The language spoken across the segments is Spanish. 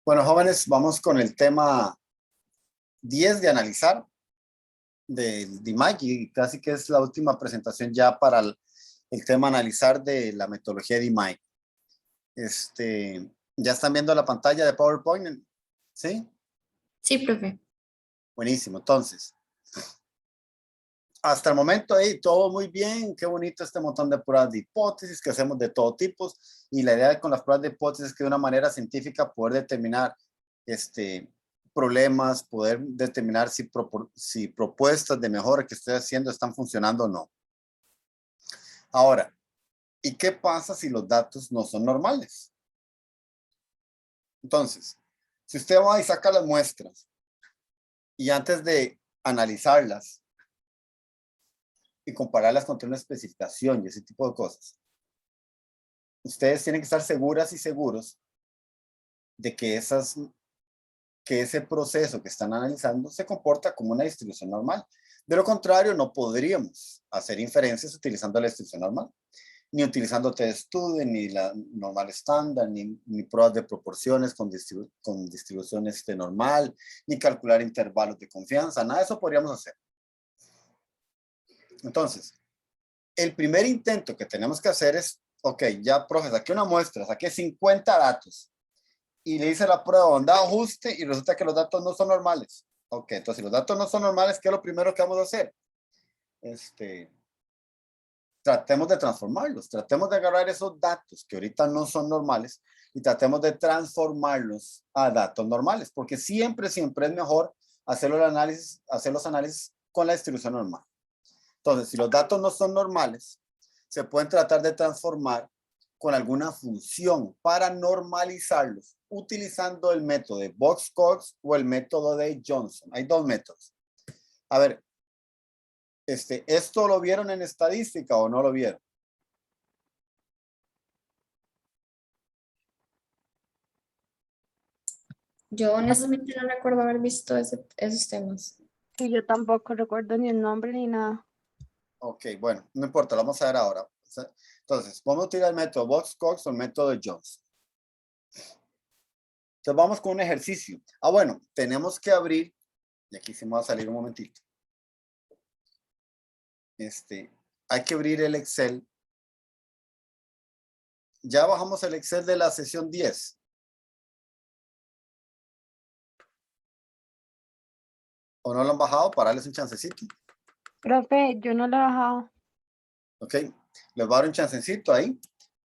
Bueno, jóvenes, vamos con el tema 10 de analizar del DMAIC y casi que es la última presentación ya para el tema analizar de la metodología de DMAIC. ¿Ya están viendo la pantalla de PowerPoint? ¿Sí? Sí, profe. Buenísimo. Entonces, hasta el momento ahí todo muy bien. Qué bonito este montón de pruebas de hipótesis que hacemos de todo tipo. Y la idea con las pruebas de hipótesis es que de una manera científica poder determinar problemas, poder determinar si propuestas de mejora que estoy haciendo están funcionando o no. Ahora, ¿y qué pasa si los datos no son normales? Entonces, si usted va y saca las muestras y antes de analizarlas y compararlas contra una especificación y ese tipo de cosas, ustedes tienen que estar seguras y seguros de que ese proceso que están analizando se comporta como una distribución normal. De lo contrario, no podríamos hacer inferencias utilizando la distribución normal, ni utilizando test-study, ni la normal estándar, ni pruebas de proporciones con distribución normal, ni calcular intervalos de confianza, nada de eso podríamos hacer. Entonces, el primer intento que tenemos que hacer es, ok, ya, profe, saqué una muestra, saqué 50 datos, y le hice la prueba, onda ajuste, y resulta que los datos no son normales. Ok, entonces si los datos no son normales, ¿qué es lo primero que vamos a hacer? Tratemos de transformarlos, tratemos de agarrar esos datos que ahorita no son normales y tratemos de transformarlos a datos normales, porque siempre es mejor hacer los análisis con la distribución normal. Entonces, si los datos no son normales, se pueden tratar de transformar con alguna función para normalizarlos, utilizando el método de Box-Cox o el método de Johnson. Hay dos métodos. A ver, ¿esto lo vieron en estadística o no lo vieron? Yo honestamente no recuerdo haber visto esos temas. Y yo tampoco recuerdo ni el nombre ni nada. Ok, bueno, no importa, lo vamos a ver ahora. Entonces, vamos a utilizar el método Box-Cox o el método de Johnson. Entonces, vamos con un ejercicio. Bueno, tenemos que abrir, y aquí se me va a salir un momentito. Hay que abrir el Excel. Ya bajamos el Excel de la sesión 10. ¿O no lo han bajado? Para darles un chancecito. Profe, yo no lo he bajado. Ok, les voy a dar un chancecito ahí.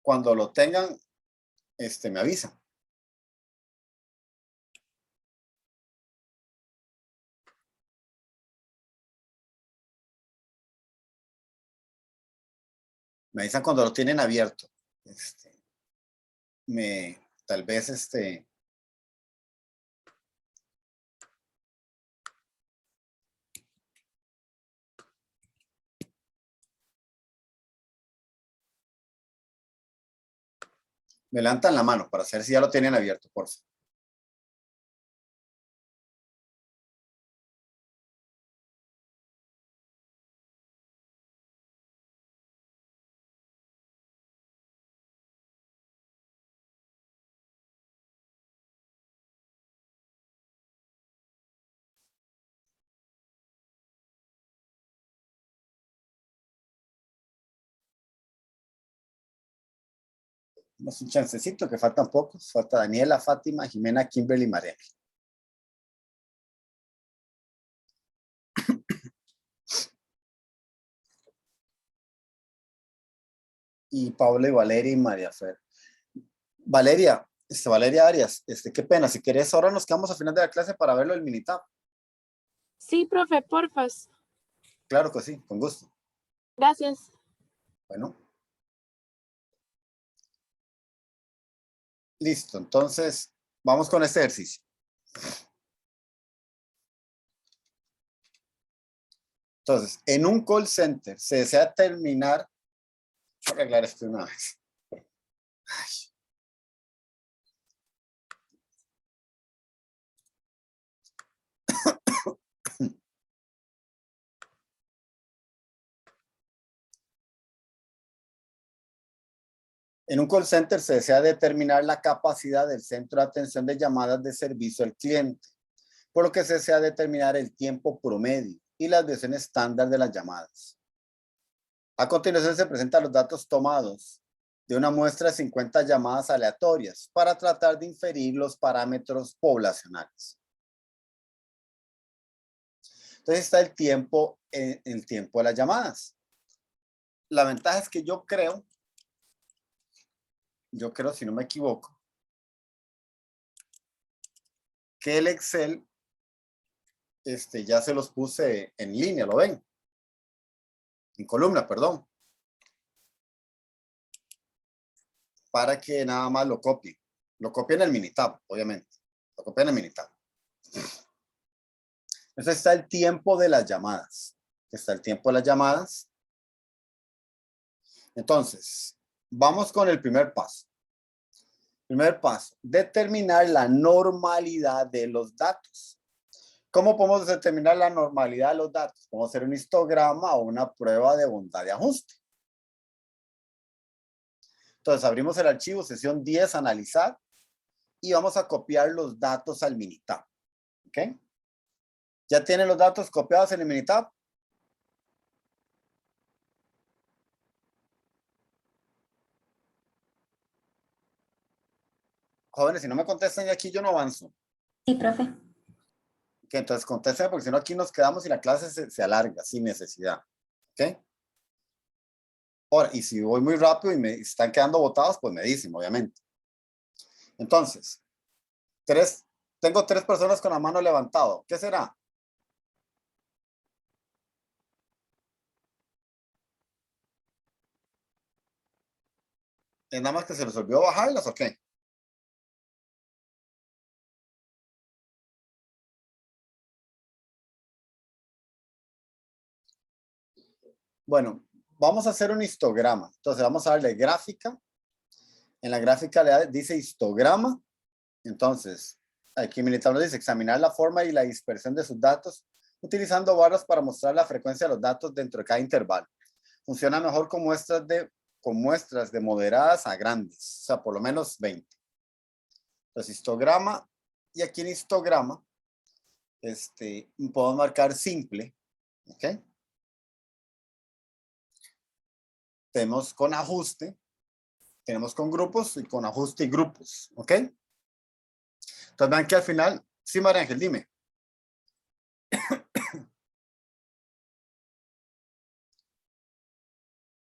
Cuando lo tengan, me avisan. Me avisan cuando lo tienen abierto. Tal vez me levantan la mano para saber si ya lo tienen abierto, por favor. Damos un chancecito que faltan pocos. Falta Daniela, Fátima, Jimena, Kimberly, María. Y Paula y Valeria y María Fer. Valeria, Valeria Arias, qué pena, si querés ahora nos quedamos al final de la clase para verlo del Minitab. Sí, profe, porfas. Claro que sí, con gusto. Gracias. Bueno. Listo, entonces vamos con este ejercicio. Entonces, en un call center se desea terminar, voy a arreglar esto una vez. Ay. En un call center se desea determinar la capacidad del centro de atención de llamadas de servicio al cliente, por lo que se desea determinar el tiempo promedio y la duración estándar de las llamadas. A continuación se presentan los datos tomados de una muestra de 50 llamadas aleatorias para tratar de inferir los parámetros poblacionales. Entonces está el tiempo de las llamadas. La ventaja es que yo creo, si no me equivoco, que el Excel ya se los puse en línea, ¿lo ven? En columna, perdón. Para que nada más lo copien. Lo copien en el Minitab, obviamente. Lo copien en el Minitab. Entonces está el tiempo de las llamadas. Está el tiempo de las llamadas. Entonces, vamos con el primer paso. Primer paso, determinar la normalidad de los datos. ¿Cómo podemos determinar la normalidad de los datos? Podemos hacer un histograma o una prueba de bondad de ajuste. Entonces, abrimos el archivo, sesión 10, analizar, y vamos a copiar los datos al Minitab. ¿Ok? ¿Ya tienen los datos copiados en el Minitab? Jóvenes, si no me contestan ya aquí, yo no avanzo. Sí, profe. Ok, entonces contesten, porque si no aquí nos quedamos y la clase se alarga sin necesidad. ¿Ok? Ahora, y si voy muy rápido y me están quedando botados, pues me dicen, obviamente. Entonces, tengo 3 personas con la mano levantada. ¿Qué será? ¿Es nada más que se les olvidó bajarlas o qué? Bueno, vamos a hacer un histograma. Entonces vamos a darle gráfica. En la gráfica dice histograma. Entonces, aquí Militar nos dice examinar la forma y la dispersión de sus datos utilizando barras para mostrar la frecuencia de los datos dentro de cada intervalo. Funciona mejor con muestras de moderadas a grandes, o sea, por lo menos 20. Entonces, histograma, y aquí en histograma, podemos marcar simple, ¿ok? Tenemos con ajuste, tenemos con grupos y con ajuste y grupos, ¿ok? Entonces vean que al final, sí, María Ángel, dime.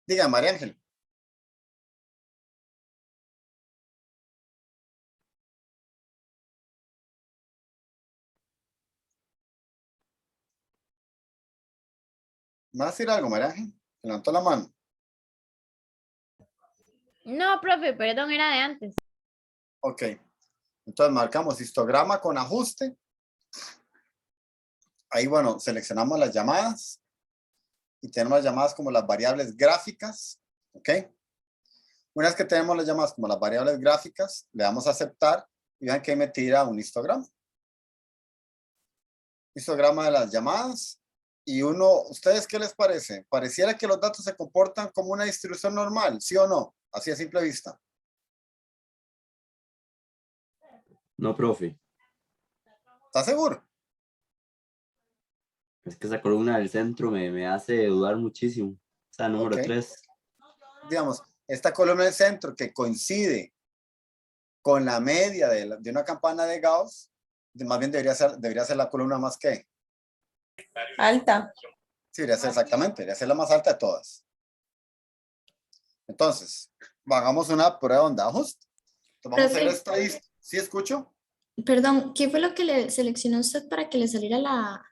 Diga, María Ángel. ¿Me vas a decir algo, María Ángel? Levantó la mano. No, profe, perdón, era de antes. Ok. Entonces marcamos histograma con ajuste. Ahí, bueno, seleccionamos las llamadas. Y tenemos las llamadas como las variables gráficas. ¿Ok? Una vez que tenemos las llamadas como las variables gráficas, le damos a aceptar. Y vean que ahí me tira un histograma. Histograma de las llamadas. Y ¿ustedes qué les parece? Pareciera que los datos se comportan como una distribución normal, ¿sí o no? Así a simple vista. No, profe. ¿Estás seguro? Es que esa columna del centro me hace dudar muchísimo. O sea, número Ok. 3. Digamos, esta columna del centro que coincide con la media de una campana de Gauss, más bien debería ser la columna más que Alta. sí, debería ser exactamente, debería ser la más alta de todas. Entonces, hagamos una prueba de ajuste. Entonces, vamos a hacer estadística. ¿Sí escucho? Perdón, ¿qué fue lo que le seleccionó usted para que le saliera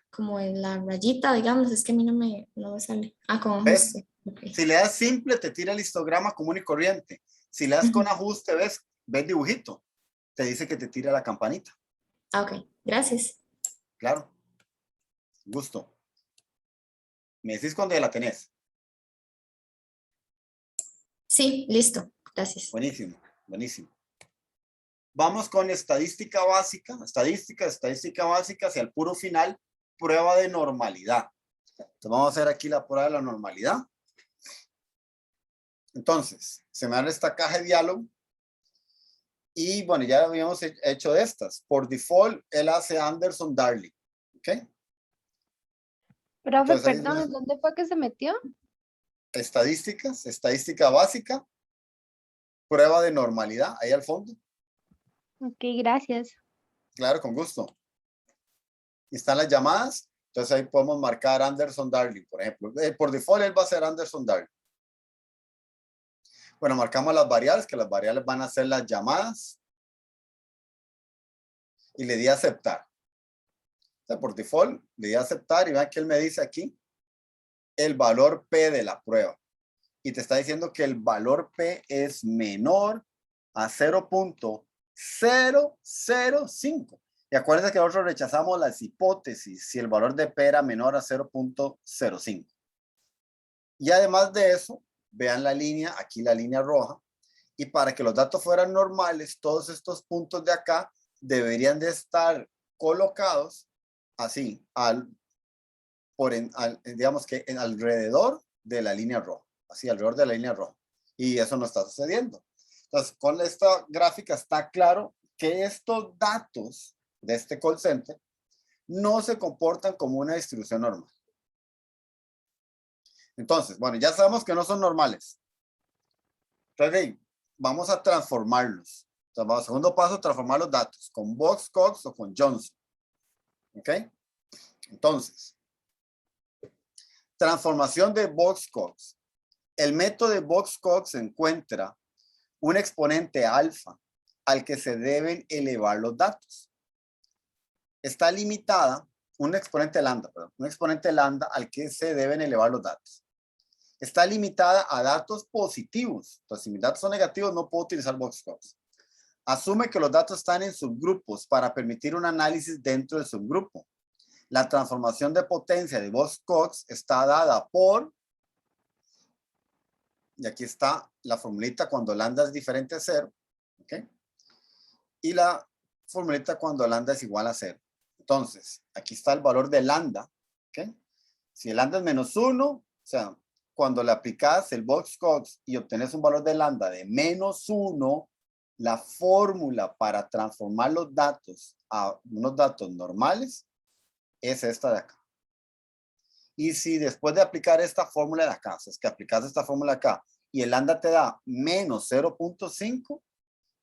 como en la rayita, digamos? Es que a mí no me sale. Ah, con ¿Ves? ajuste. Okay. Si le das simple, te tira el histograma común y corriente. Si le das con ajuste, ves dibujito. Te dice que te tira la campanita. Ah, ok. Gracias. Claro. Gusto. Me decís cuando ya la tenés. Sí, listo. Gracias. Buenísimo, buenísimo. Vamos con estadística básica, estadística básica hacia el puro final, prueba de normalidad. Entonces vamos a hacer aquí la prueba de la normalidad. Entonces, se me abre esta caja de diálogo. Y bueno, ya habíamos hecho estas. Por default, él hace Anderson Darling. ¿Ok? Profe, Entonces, ahí perdón, ¿en dónde fue que se metió? estadísticas, estadística básica, prueba de normalidad, ahí al fondo. Ok, gracias. Claro, con gusto. Y están las llamadas. Entonces ahí podemos marcar Anderson Darling, por ejemplo. Por default, él va a ser Anderson Darling. Bueno, marcamos las variables, que las variables van a ser las llamadas. Y le di a aceptar. Entonces, por default, le di a aceptar y vean que él me dice aquí el valor P de la prueba. Y te está diciendo que el valor P es menor a 0.005. Y acuérdense que nosotros rechazamos las hipótesis si el valor de P era menor a 0.05. Y además de eso, vean la línea, aquí la línea roja. Y para que los datos fueran normales, todos estos puntos de acá deberían de estar colocados así, digamos que alrededor de la línea roja. Así, alrededor de la línea roja. Y eso no está sucediendo. Entonces, con esta gráfica está claro que estos datos de este call center no se comportan como una distribución normal. Entonces, bueno, ya sabemos que no son normales. Entonces, vamos a transformarlos. Entonces, vamos, segundo paso, transformar los datos con Box Cox o con Johnson. ¿Ok? Entonces, transformación de Box Cox. El método de Box Cox encuentra un exponente alfa al que se deben elevar los datos. Está limitada, un exponente lambda al que se deben elevar los datos. Está limitada a datos positivos. Entonces, si mis datos son negativos, no puedo utilizar Box Cox. Asume que los datos están en subgrupos para permitir un análisis dentro del subgrupo. La transformación de potencia de Box Cox está dada por, y aquí está la formulita cuando lambda es diferente a 0, ¿ok? Y la formulita cuando lambda es igual a 0. Entonces, aquí está el valor de lambda, ¿ok? Si el lambda es menos 1, o sea, cuando le aplicas el Box Cox y obtenés un valor de lambda de menos 1, la fórmula para transformar los datos a unos datos normales es esta de acá. Y si después de aplicar esta fórmula de acá, es que aplicas esta fórmula acá y el lambda te da menos 0.5,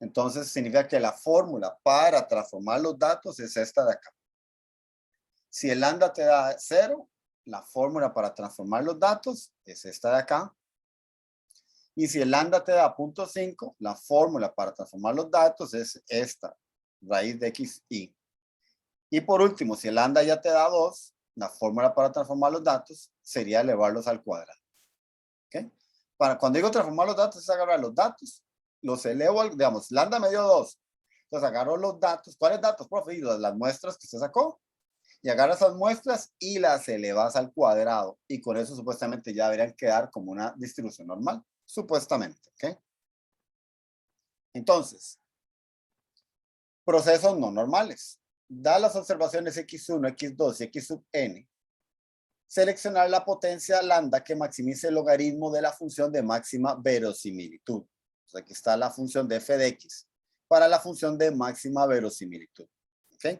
entonces significa que la fórmula para transformar los datos es esta de acá. Si el lambda te da 0, la fórmula para transformar los datos es esta de acá. Y si el lambda te da 0.5, la fórmula para transformar los datos es esta, raíz de xy. Y por último, si el lambda ya te da 2, la fórmula para transformar los datos sería elevarlos al cuadrado. ¿Okay? Cuando digo transformar los datos, es agarrar los datos, los elevo, digamos, lambda me dio 2. Entonces agarro los datos. ¿Cuáles datos, profe? Las muestras que se sacó. Y agarras esas muestras y las elevas al cuadrado. Y con eso supuestamente ya deberían quedar como una distribución normal. Supuestamente. ¿Ok? Entonces, procesos no normales. Da las observaciones x1, x2 y x sub n. Seleccionar la potencia lambda que maximice el logaritmo de la función de máxima verosimilitud. Entonces aquí está la función de f de x para la función de máxima verosimilitud. ¿Ok?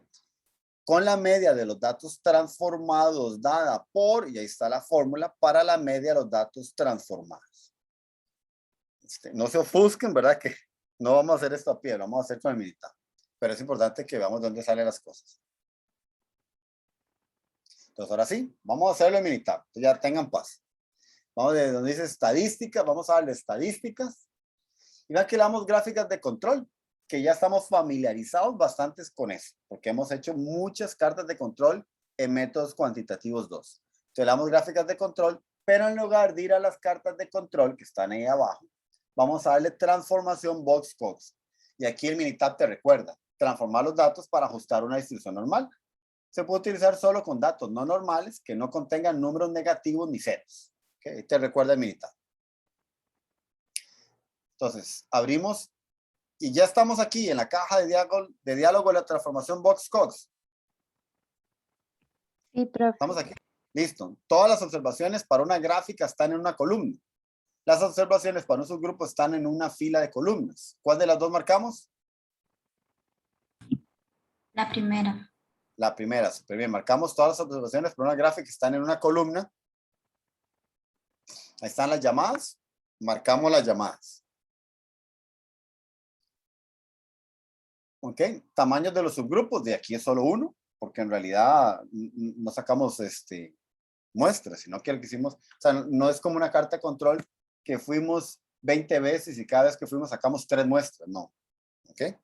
Con la media de los datos transformados dada por, y ahí está la fórmula, para la media de los datos transformados. No se ofusquen, ¿verdad? Que no vamos a hacer esto a pie, lo vamos a hacer con el militar. Pero es importante que veamos dónde salen las cosas. Entonces, ahora sí, vamos a hacerlo en militar. Ya tengan paz. Vamos de donde dice estadísticas, vamos a darle estadísticas. Y vean que le damos gráficas de control, que ya estamos familiarizados bastantes con eso, porque hemos hecho muchas cartas de control en métodos cuantitativos 2. Entonces, le damos gráficas de control, pero en lugar de ir a las cartas de control que están ahí abajo, vamos a darle transformación Box Cox. Y aquí el Minitab te recuerda, transformar los datos para ajustar una distribución normal. Se puede utilizar solo con datos no normales que no contengan números negativos ni ceros. ¿Okay? Te recuerda el Minitab. Entonces, abrimos y ya estamos aquí en la caja de diálogo de la transformación Box Cox. Sí, profe. Estamos aquí. Listo. Todas las observaciones para una gráfica están en una columna. Las observaciones para un subgrupo están en una fila de columnas. ¿Cuál de las dos marcamos? La primera. La primera, súper bien. Marcamos todas las observaciones por una gráfica que están en una columna. Ahí están las llamadas. Marcamos las llamadas. Ok, tamaños de los subgrupos. De aquí es solo uno, porque en realidad no sacamos muestras, sino que lo que hicimos, o sea, no es como una carta de control que fuimos 20 veces y cada vez que fuimos sacamos 3 muestras, no. Ok.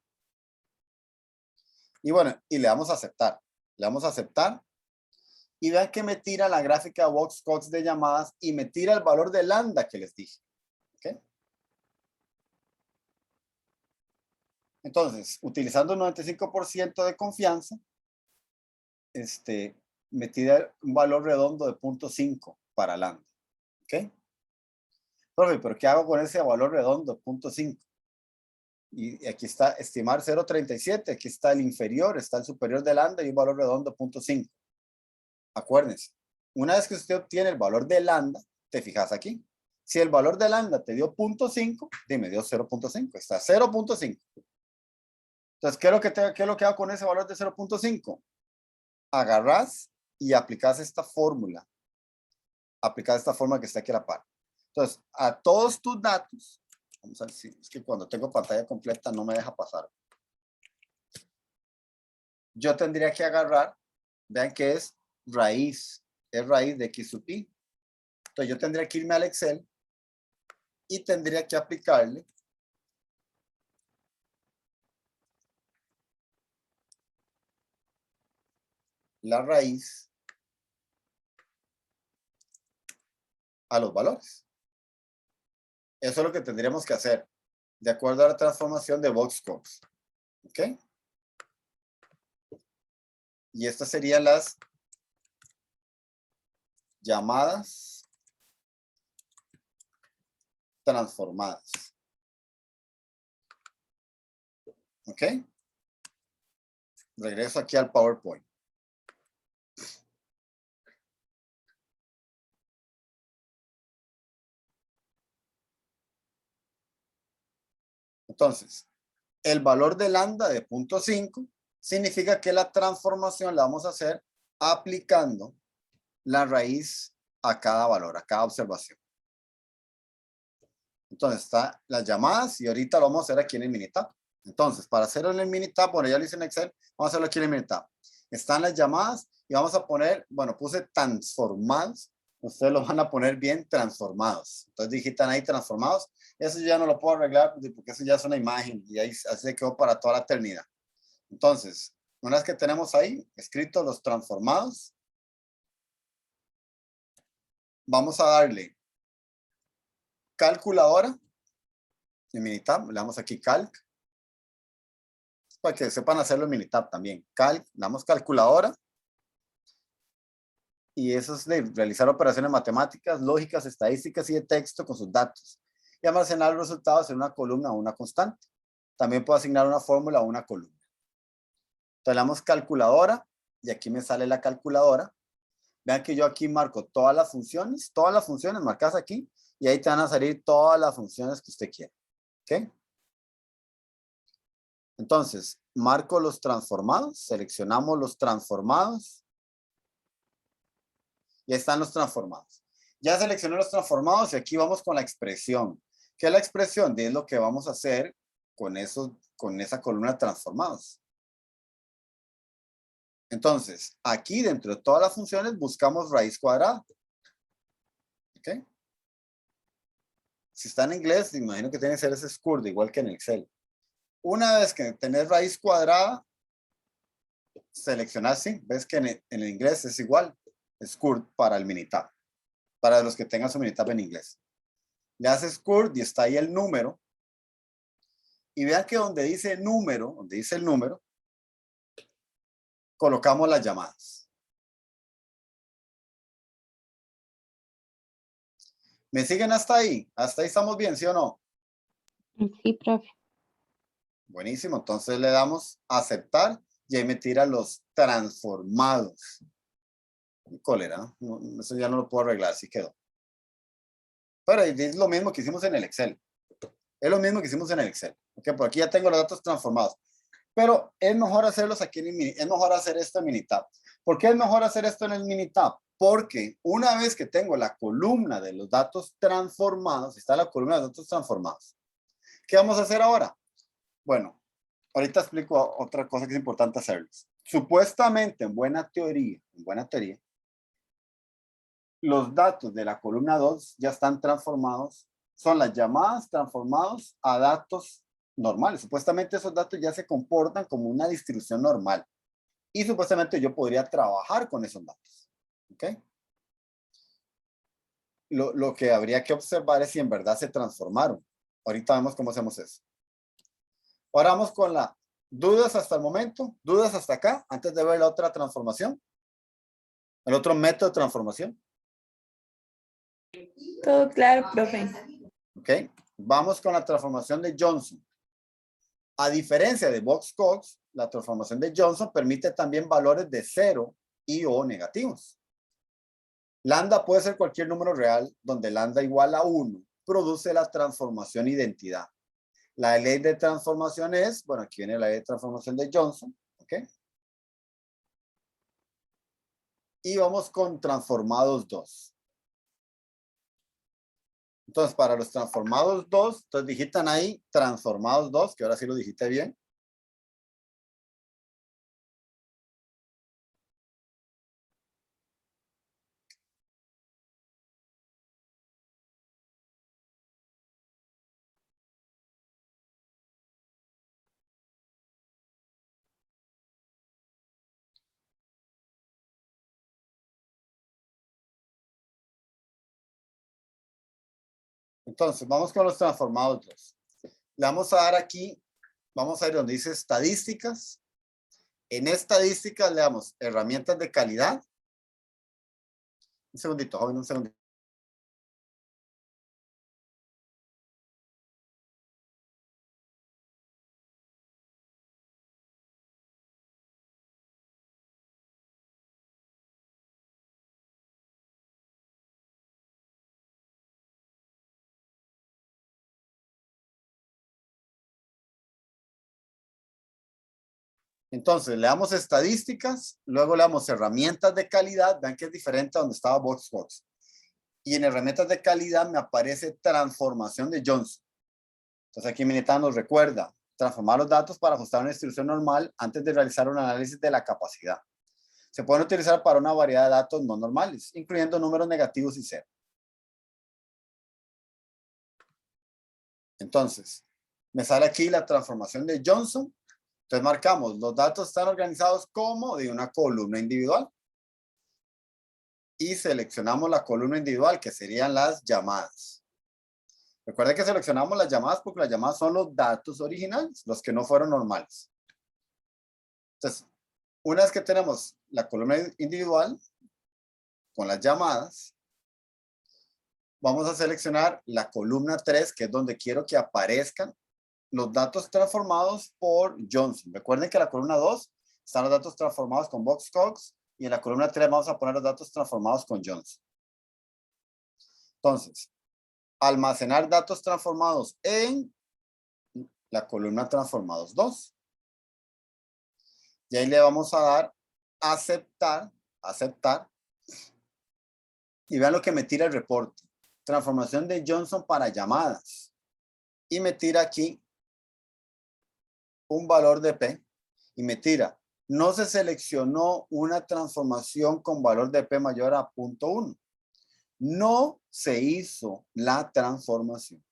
Y bueno, y le damos a aceptar. Le damos a aceptar. Y vean que me tira la gráfica Box-Cox de llamadas y me tira el valor de lambda que les dije. ¿Ok? Entonces, utilizando un 95% de confianza, me tira un valor redondo de 0.5 para lambda. ¿Ok? Profe, ¿pero qué hago con ese valor redondo, 0.5? Y aquí está estimar 0.37, aquí está el inferior, está el superior de lambda y un valor redondo 0.5. Acuérdense, una vez que usted obtiene el valor de lambda, te fijas aquí. Si el valor de lambda te dio 0.5, me dio 0.5, está 0.5. Entonces, ¿qué es lo que hago con ese valor de 0.5? Agarrás y aplicás esta fórmula. Aplicás esta fórmula que está aquí a la par. Entonces, a todos tus datos, vamos a ver si es que cuando tengo pantalla completa no me deja pasar. Yo tendría que agarrar, vean que es raíz de x sub i. Entonces yo tendría que irme al Excel y tendría que aplicarle la raíz a los valores. Eso es lo que tendríamos que hacer de acuerdo a la transformación de Box-Cox. ¿Ok? Y estas serían las llamadas transformadas. ¿Ok? Regreso aquí al PowerPoint. Entonces, el valor de lambda de 0.5 significa que la transformación la vamos a hacer aplicando la raíz a cada valor, a cada observación. Entonces, está las llamadas y ahorita lo vamos a hacer aquí en el Minitab. Entonces, para hacerlo en el Minitab, bueno, ya lo hice en Excel, vamos a hacerlo aquí en el Minitab. Están las llamadas y vamos a poner, bueno, puse transformados. Ustedes lo van a poner bien transformados. Entonces digitan ahí transformados. Eso ya no lo puedo arreglar porque eso ya es una imagen y ahí así se quedó para toda la eternidad. Entonces, una vez que tenemos ahí escritos los transformados, vamos a darle calculadora en Minitab. Le damos aquí calc. Para que sepan hacerlo en Minitab también. Calc, damos calculadora. Y eso es de realizar operaciones matemáticas, lógicas, estadísticas y de texto con sus datos. Y almacenar los resultados en una columna o una constante. También puedo asignar una fórmula o una columna. Entonces le damos calculadora y aquí me sale la calculadora. Vean que yo aquí marco todas las funciones marcadas aquí y ahí te van a salir todas las funciones que usted quiera. ¿Ok? Entonces, marco los transformados, seleccionamos los transformados. Ya están los transformados. Ya seleccioné los transformados y aquí vamos con la expresión. ¿Qué es la expresión? Es lo que vamos a hacer con esa columna de transformados. Entonces, aquí dentro de todas las funciones buscamos raíz cuadrada. ¿Ok? Si está en inglés, imagino que tiene que ser ese scurd, igual que en Excel. Una vez que tenés raíz cuadrada, seleccionar, sí, ves que en el inglés es igual. Scurd para el Minitab. Para los que tengan su Minitab en inglés. Le haces scurd y está ahí el número. Y vean que donde dice el número, colocamos las llamadas. ¿Me siguen hasta ahí? ¿Hasta ahí estamos bien, sí o no? Sí, profe. Buenísimo, entonces le damos a aceptar y ahí me tira los transformados. Cólera, ¿no? Eso ya no lo puedo arreglar, así quedó. Pero es lo mismo que hicimos en el Excel. Es lo mismo que hicimos en el Excel. ¿Ok? Por aquí ya tengo los datos transformados. Pero es mejor hacerlos aquí es mejor hacer esto en Minitab. ¿Por qué es mejor hacer esto en el Minitab? Porque una vez que tengo la columna de los datos transformados, está la columna de los datos transformados. ¿Qué vamos a hacer ahora? Bueno, ahorita explico otra cosa que es importante hacerles. Supuestamente, en buena teoría, los datos de la columna 2 ya están transformados, son las llamadas transformados a datos normales. Supuestamente esos datos ya se comportan como una distribución normal. Y supuestamente yo podría trabajar con esos datos. ¿Ok? Lo que habría que observar es si en verdad se transformaron. Ahorita vemos cómo hacemos eso. Ahora vamos con las dudas hasta el momento. ¿Dudas hasta acá? Antes de ver la otra transformación. El otro método de transformación. Todo claro, profe. ¿Ok? Vamos con la transformación de Johnson. A diferencia de Box-Cox, la transformación de Johnson permite también valores de 0 y o negativos. Lambda puede ser cualquier número real donde lambda igual a 1 produce la transformación identidad. La ley de transformación es, bueno, aquí viene la ley de transformación de Johnson, ¿ok? Y vamos con transformados 2. Entonces, para los transformados 2, entonces digitan ahí transformados 2, que ahora sí lo digité bien. Entonces, vamos con los transformados 2. Le vamos a dar aquí, vamos a ir donde dice estadísticas. En estadísticas le damos herramientas de calidad. Un segundito, joven, un segundito. Entonces, le damos estadísticas, luego le damos herramientas de calidad. Vean que es diferente a donde estaba Box-Cox. Y en herramientas de calidad me aparece transformación de Johnson. Entonces, aquí Mineta nos recuerda transformar los datos para ajustar una distribución normal antes de realizar un análisis de la capacidad. Se pueden utilizar para una variedad de datos no normales, incluyendo números negativos y cero. Entonces, me sale aquí la transformación de Johnson. Entonces marcamos, los datos están organizados como de una columna individual. Y seleccionamos la columna individual, que serían las llamadas. Recuerden que seleccionamos las llamadas porque las llamadas son los datos originales, los que no fueron normales. Entonces, una vez que tenemos la columna individual con las llamadas, vamos a seleccionar la columna 3, que es donde quiero que aparezcan los datos transformados por Johnson. Recuerden que en la columna 2 están los datos transformados con Box-Cox y en la columna 3 vamos a poner los datos transformados con Johnson. Entonces, almacenar datos transformados en la columna transformados 2. Y ahí le vamos a dar aceptar, aceptar. Y vean lo que me tira el reporte. Transformación de Johnson para llamadas. Y me tira aquí un valor de P. Y me tira, no se seleccionó una transformación con valor de P mayor a 0.1. No se hizo la transformación.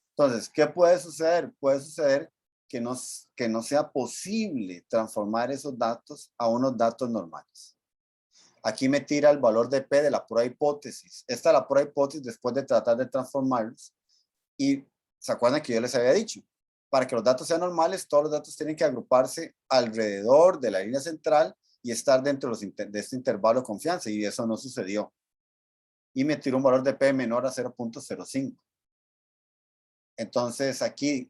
Entonces, ¿qué puede suceder? Puede suceder que no sea posible transformar esos datos a unos datos normales. Aquí me tira el valor de P de la prueba hipótesis. Esta es la prueba hipótesis después de tratar de transformarlos. Y ¿se acuerdan que yo les había dicho? Para que los datos sean normales, todos los datos tienen que agruparse alrededor de la línea central y estar dentro de este intervalo de confianza. Y eso no sucedió. Y me tiró un valor de P menor a 0.05. Entonces aquí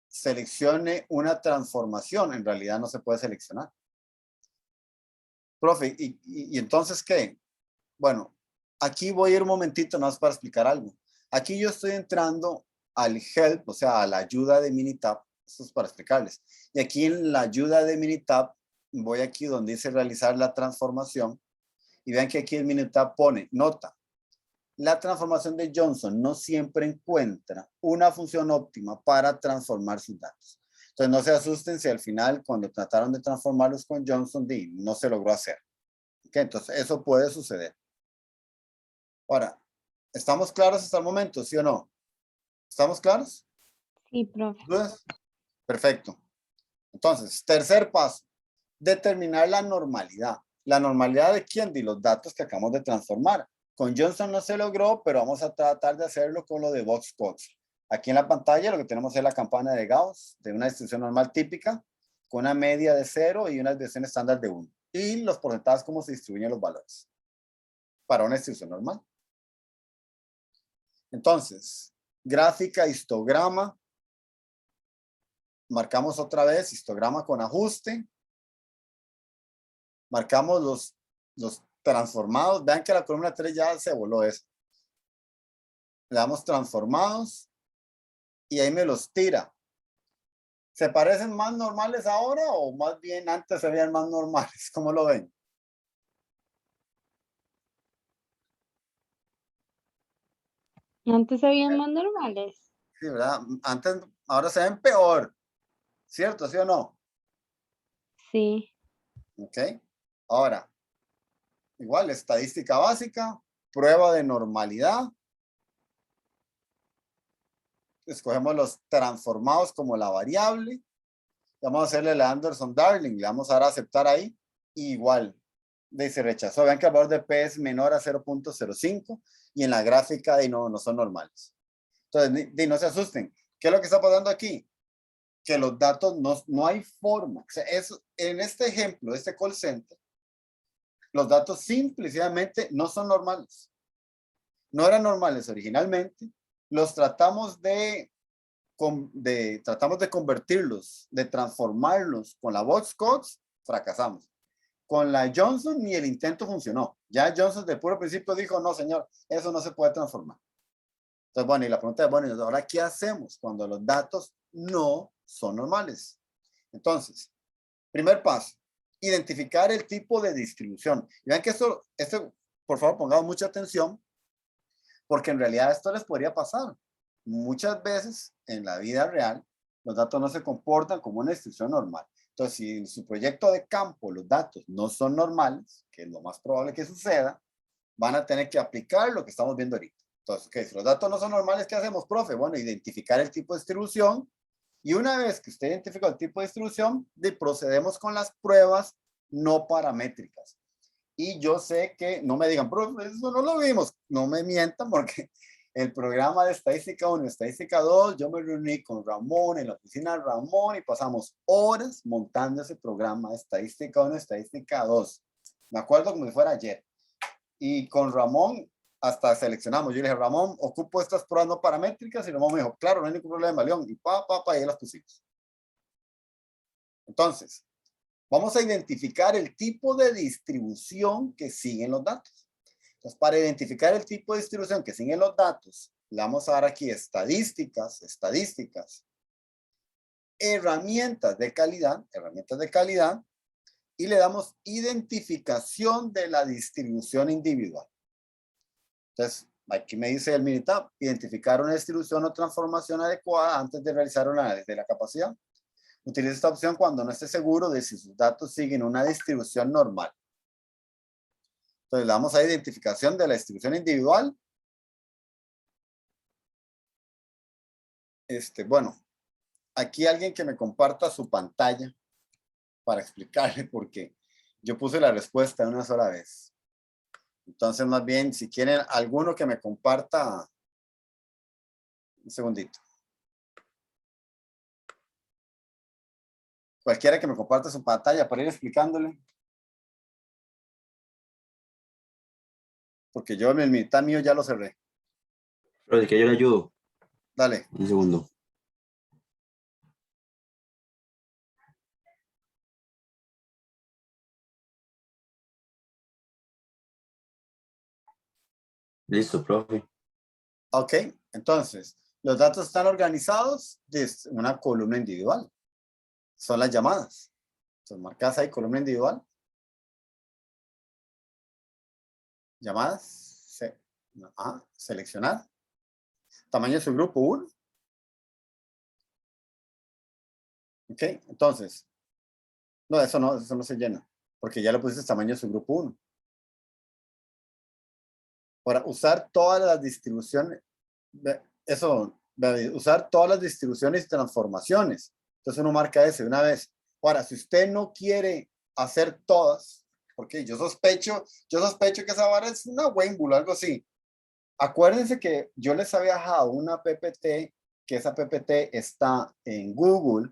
seleccione una transformación. En realidad no se puede seleccionar. Profe, ¿y entonces qué? Bueno, aquí voy a ir un momentito nada más para explicar algo. Aquí yo estoy entrando al help, o sea, a la ayuda de Minitab. Esto es para explicarles. Y aquí en la ayuda de Minitab, voy aquí donde dice realizar la transformación. Y vean que aquí el Minitab pone, nota, la transformación de Johnson no siempre encuentra una función óptima para transformar sus datos. Entonces no se asusten si al final cuando trataron de transformarlos con Johnson no se logró hacer. ¿Okay? Entonces eso puede suceder. Ahora, ¿estamos claros hasta el momento, sí o no? ¿Estamos claros? Sí, profe. ¿Dudas? Perfecto. Entonces, tercer paso, determinar la normalidad. ¿La normalidad de quién? De los datos que acabamos de transformar. Con Johnson no se logró, pero vamos a tratar de hacerlo con lo de Box-Cox. Aquí en la pantalla lo que tenemos es la campana de Gauss de una distribución normal típica con una media de 0 y una desviación estándar de 1. Y los porcentajes, cómo se distribuyen los valores para una distribución normal. Entonces, gráfica, histograma. Marcamos otra vez histograma con ajuste. Marcamos los transformados. Vean que la columna 3 ya se voló eso. Le damos transformados y ahí me los tira. ¿Se parecen más normales ahora o más bien antes se veían más normales? ¿Cómo lo ven? Antes se veían más normales. Sí, ¿verdad? Antes, ahora se ven peor. ¿Cierto? ¿Sí o no? Sí. Ok. Ahora, igual, estadística básica, prueba de normalidad. Escogemos los transformados como la variable. Vamos a hacerle la Anderson-Darling. Le vamos a dar a aceptar ahí. Y igual, se rechazó. Vean que el valor de P es menor a 0.05 y en la gráfica no son normales. Entonces, no se asusten. ¿Qué es lo que está pasando aquí? Que los datos no hay forma. O sea, en este ejemplo, este call center, los datos simplemente no son normales. No eran normales originalmente. Los tratamos tratamos de convertirlos, de transformarlos con la Box-Cox, fracasamos. Con la Johnson ni el intento funcionó. Ya Johnson de puro principio dijo, no señor, eso no se puede transformar. Entonces, bueno, y la pregunta es, bueno, ahora ¿qué hacemos cuando los datos no son normales? Entonces, primer paso, identificar el tipo de distribución. Y vean que esto, por favor, pongamos mucha atención, porque en realidad esto les podría pasar. Muchas veces en la vida real, los datos no se comportan como una distribución normal. Entonces, si en su proyecto de campo los datos no son normales, que es lo más probable que suceda, van a tener que aplicar lo que estamos viendo ahorita. Entonces, okay, si los datos no son normales, ¿qué hacemos, profe? Bueno, identificar el tipo de distribución. Y una vez que usted identificó el tipo de distribución, procedemos con las pruebas no paramétricas. Y yo sé que no me digan, profe, eso no lo vimos. No me mientan porque el programa de estadística 1 y estadística 2, yo me reuní con Ramón en la oficina de Ramón y pasamos horas montando ese programa de estadística 1 y estadística 2. Me acuerdo como si fuera ayer. Y con Ramón hasta seleccionamos. Yo le dije, Ramón, ocupo estas pruebas no paramétricas. Y Ramón me dijo, claro, no hay ningún problema, León. Y y ahí las pusimos. Entonces, vamos a identificar el tipo de distribución que siguen los datos. Entonces, para identificar el tipo de distribución que siguen los datos, le vamos a dar aquí estadísticas, herramientas de calidad, y le damos identificación de la distribución individual. Entonces, aquí me dice el Minitab, identificar una distribución o transformación adecuada antes de realizar un análisis de la capacidad. Utilice esta opción cuando no esté seguro de si sus datos siguen una distribución normal. Entonces, le damos a identificación de la distribución individual. Bueno, aquí alguien que me comparta su pantalla para explicarle por qué. Yo puse la respuesta una sola vez. Entonces, más bien, si quieren alguno que me comparta, un segundito. Cualquiera que me comparta su pantalla para ir explicándole. Porque yo en el mitad mío ya lo cerré. Pero es que yo le ayudo. Dale. Un segundo. Listo, profe. Ok, entonces, los datos están organizados desde una columna individual. Son las llamadas. Entonces, marcas ahí columna individual. Llamadas. Seleccionar. Tamaño de su grupo 1. Ok, entonces. No, eso no se llena. Porque ya le pusiste tamaño de su grupo 1. Para usar todas las distribuciones. Usar todas las distribuciones y transformaciones. Entonces uno marca ese de una vez. Ahora, si usted no quiere hacer todas, porque yo sospecho que esa vara es una Wayne o algo así. Acuérdense que yo les había dejado una PPT, que esa PPT está en Google,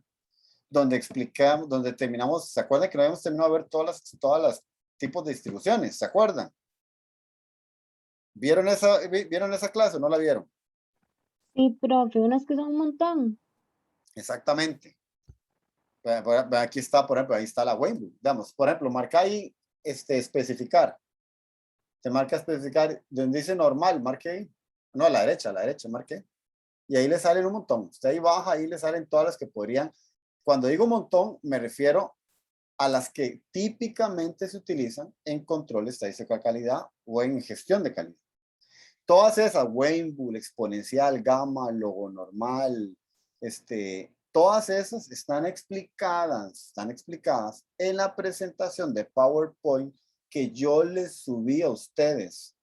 donde explicamos, donde terminamos, ¿se acuerdan que no habíamos terminado de ver todas las tipos de distribuciones? ¿Se acuerdan? ¿Vieron esa clase o no la vieron? Sí, profe, unas que son un montón. Exactamente. Aquí está, por ejemplo, ahí está la Wayne. Digamos, por ejemplo, marca ahí, especificar. Te marca especificar, donde dice normal, marque ahí. No, a la derecha, marque. Y ahí le salen un montón. Usted ahí baja, ahí le salen todas las que podrían. Cuando digo un montón, me refiero a las que típicamente se utilizan en control estadístico de calidad o en gestión de calidad. Todas esas, Wayne, exponencial, gamma, logo normal, todas esas están explicadas en la presentación de PowerPoint que yo les subí a ustedes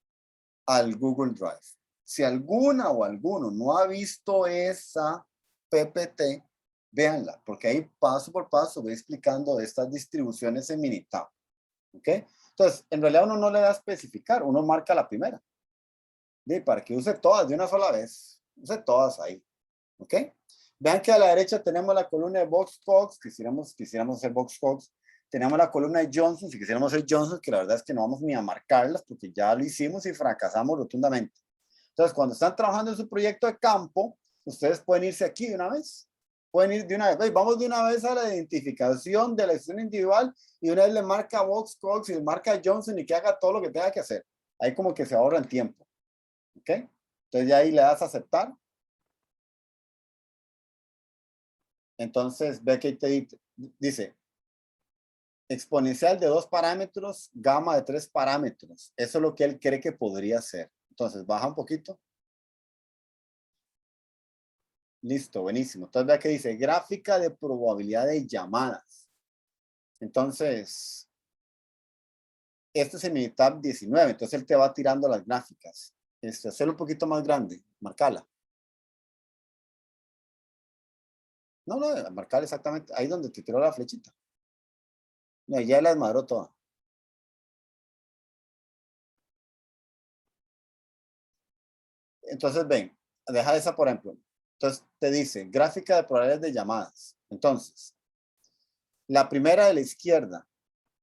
al Google Drive. Si alguna o alguno no ha visto esa PPT, véanla, porque ahí paso por paso voy explicando estas distribuciones en Minitab. ¿Ok? Entonces, en realidad uno no le da a especificar, uno marca la primera. Para que use todas de una sola vez. Use todas ahí. ¿Ok? Vean que a la derecha tenemos la columna de Box-Cox, quisiéramos hacer Box-Cox. Tenemos la columna de Johnson, si quisiéramos hacer Johnson, que la verdad es que no vamos ni a marcarlas porque ya lo hicimos y fracasamos rotundamente. Entonces, cuando están trabajando en su proyecto de campo, ustedes pueden irse aquí de una vez. Pueden ir de una vez. Vamos de una vez a la identificación de la acción individual y una vez le marca Box-Cox y le marca Johnson y que haga todo lo que tenga que hacer. Ahí como que se ahorra el tiempo. ¿Ok? Entonces ya ahí le das a aceptar. Entonces ve que te dice exponencial de 2 parámetros, gamma de 3 parámetros. Eso es lo que él cree que podría ser. Entonces baja un poquito. Listo, buenísimo. Entonces vea que dice gráfica de probabilidad de llamadas. Entonces, este es el Minitab 19. Entonces él te va tirando las gráficas. Hacerlo un poquito más grande. Marcala. No, marcar exactamente ahí donde te tiró la flechita. No, ya la desmadró toda. Entonces, ven, deja esa por ejemplo. Entonces, te dice gráfica de probabilidades de llamadas. Entonces, la primera de la izquierda,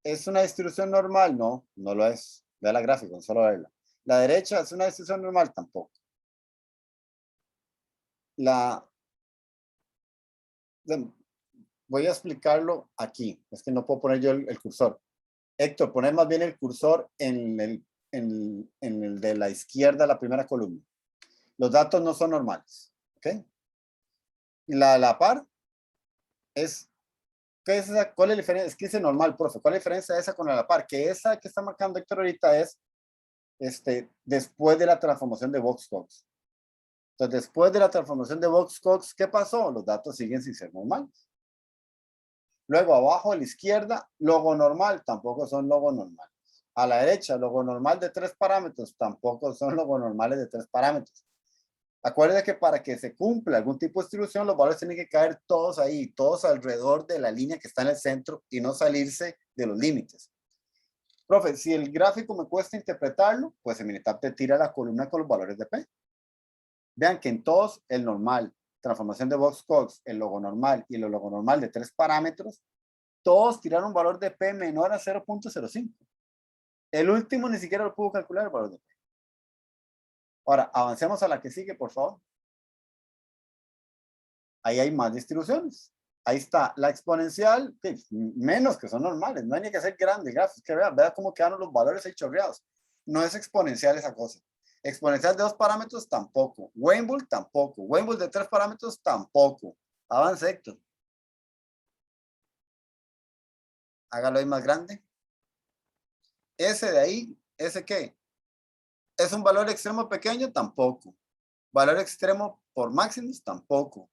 ¿es una distribución normal? No, no lo es. Vea la gráfica, solo verla. La derecha, ¿es una distribución normal? Tampoco. Voy a explicarlo aquí. Es que no puedo poner yo el cursor. Héctor, poner más bien el cursor en el de la izquierda, la primera columna. Los datos no son normales. ¿Ok? La par es, ¿qué es esa? ¿Cuál es la diferencia? Es que dice normal, profe. ¿Cuál es la diferencia de esa con la par? Que esa que está marcando Héctor ahorita es después de la transformación de Box-Cox. Entonces, después de la transformación de Box-Cox, ¿qué pasó? Los datos siguen sin ser normales. Luego, abajo a la izquierda, logo normal, tampoco son logo normales. A la derecha, logo normal de 3 parámetros, tampoco son logo normales de 3 parámetros. Acuérdense que para que se cumpla algún tipo de distribución, los valores tienen que caer todos ahí, todos alrededor de la línea que está en el centro y no salirse de los límites. Profe, si el gráfico me cuesta interpretarlo, pues en Minitab te tira la columna con los valores de P. Vean que en todos el normal, transformación de Box-Cox, el logo normal y el logo normal de 3 parámetros, todos tiraron un valor de P menor a 0.05. El último ni siquiera lo pudo calcular el valor de P. Ahora, avancemos a la que sigue, por favor. Ahí hay más distribuciones. Ahí está la exponencial, menos que son normales. No hay ni que hacer grandes gráficos. Que vea cómo quedaron los valores ahí chorreados. No es exponencial esa cosa. Exponencial de 2 parámetros, tampoco. Weinbull, tampoco. Weinbull de 3 parámetros, tampoco. Avance, Héctor. Hágalo ahí más grande. Ese de ahí, ¿ese qué? ¿Es un valor extremo pequeño? Tampoco. Valor extremo por máximos, tampoco.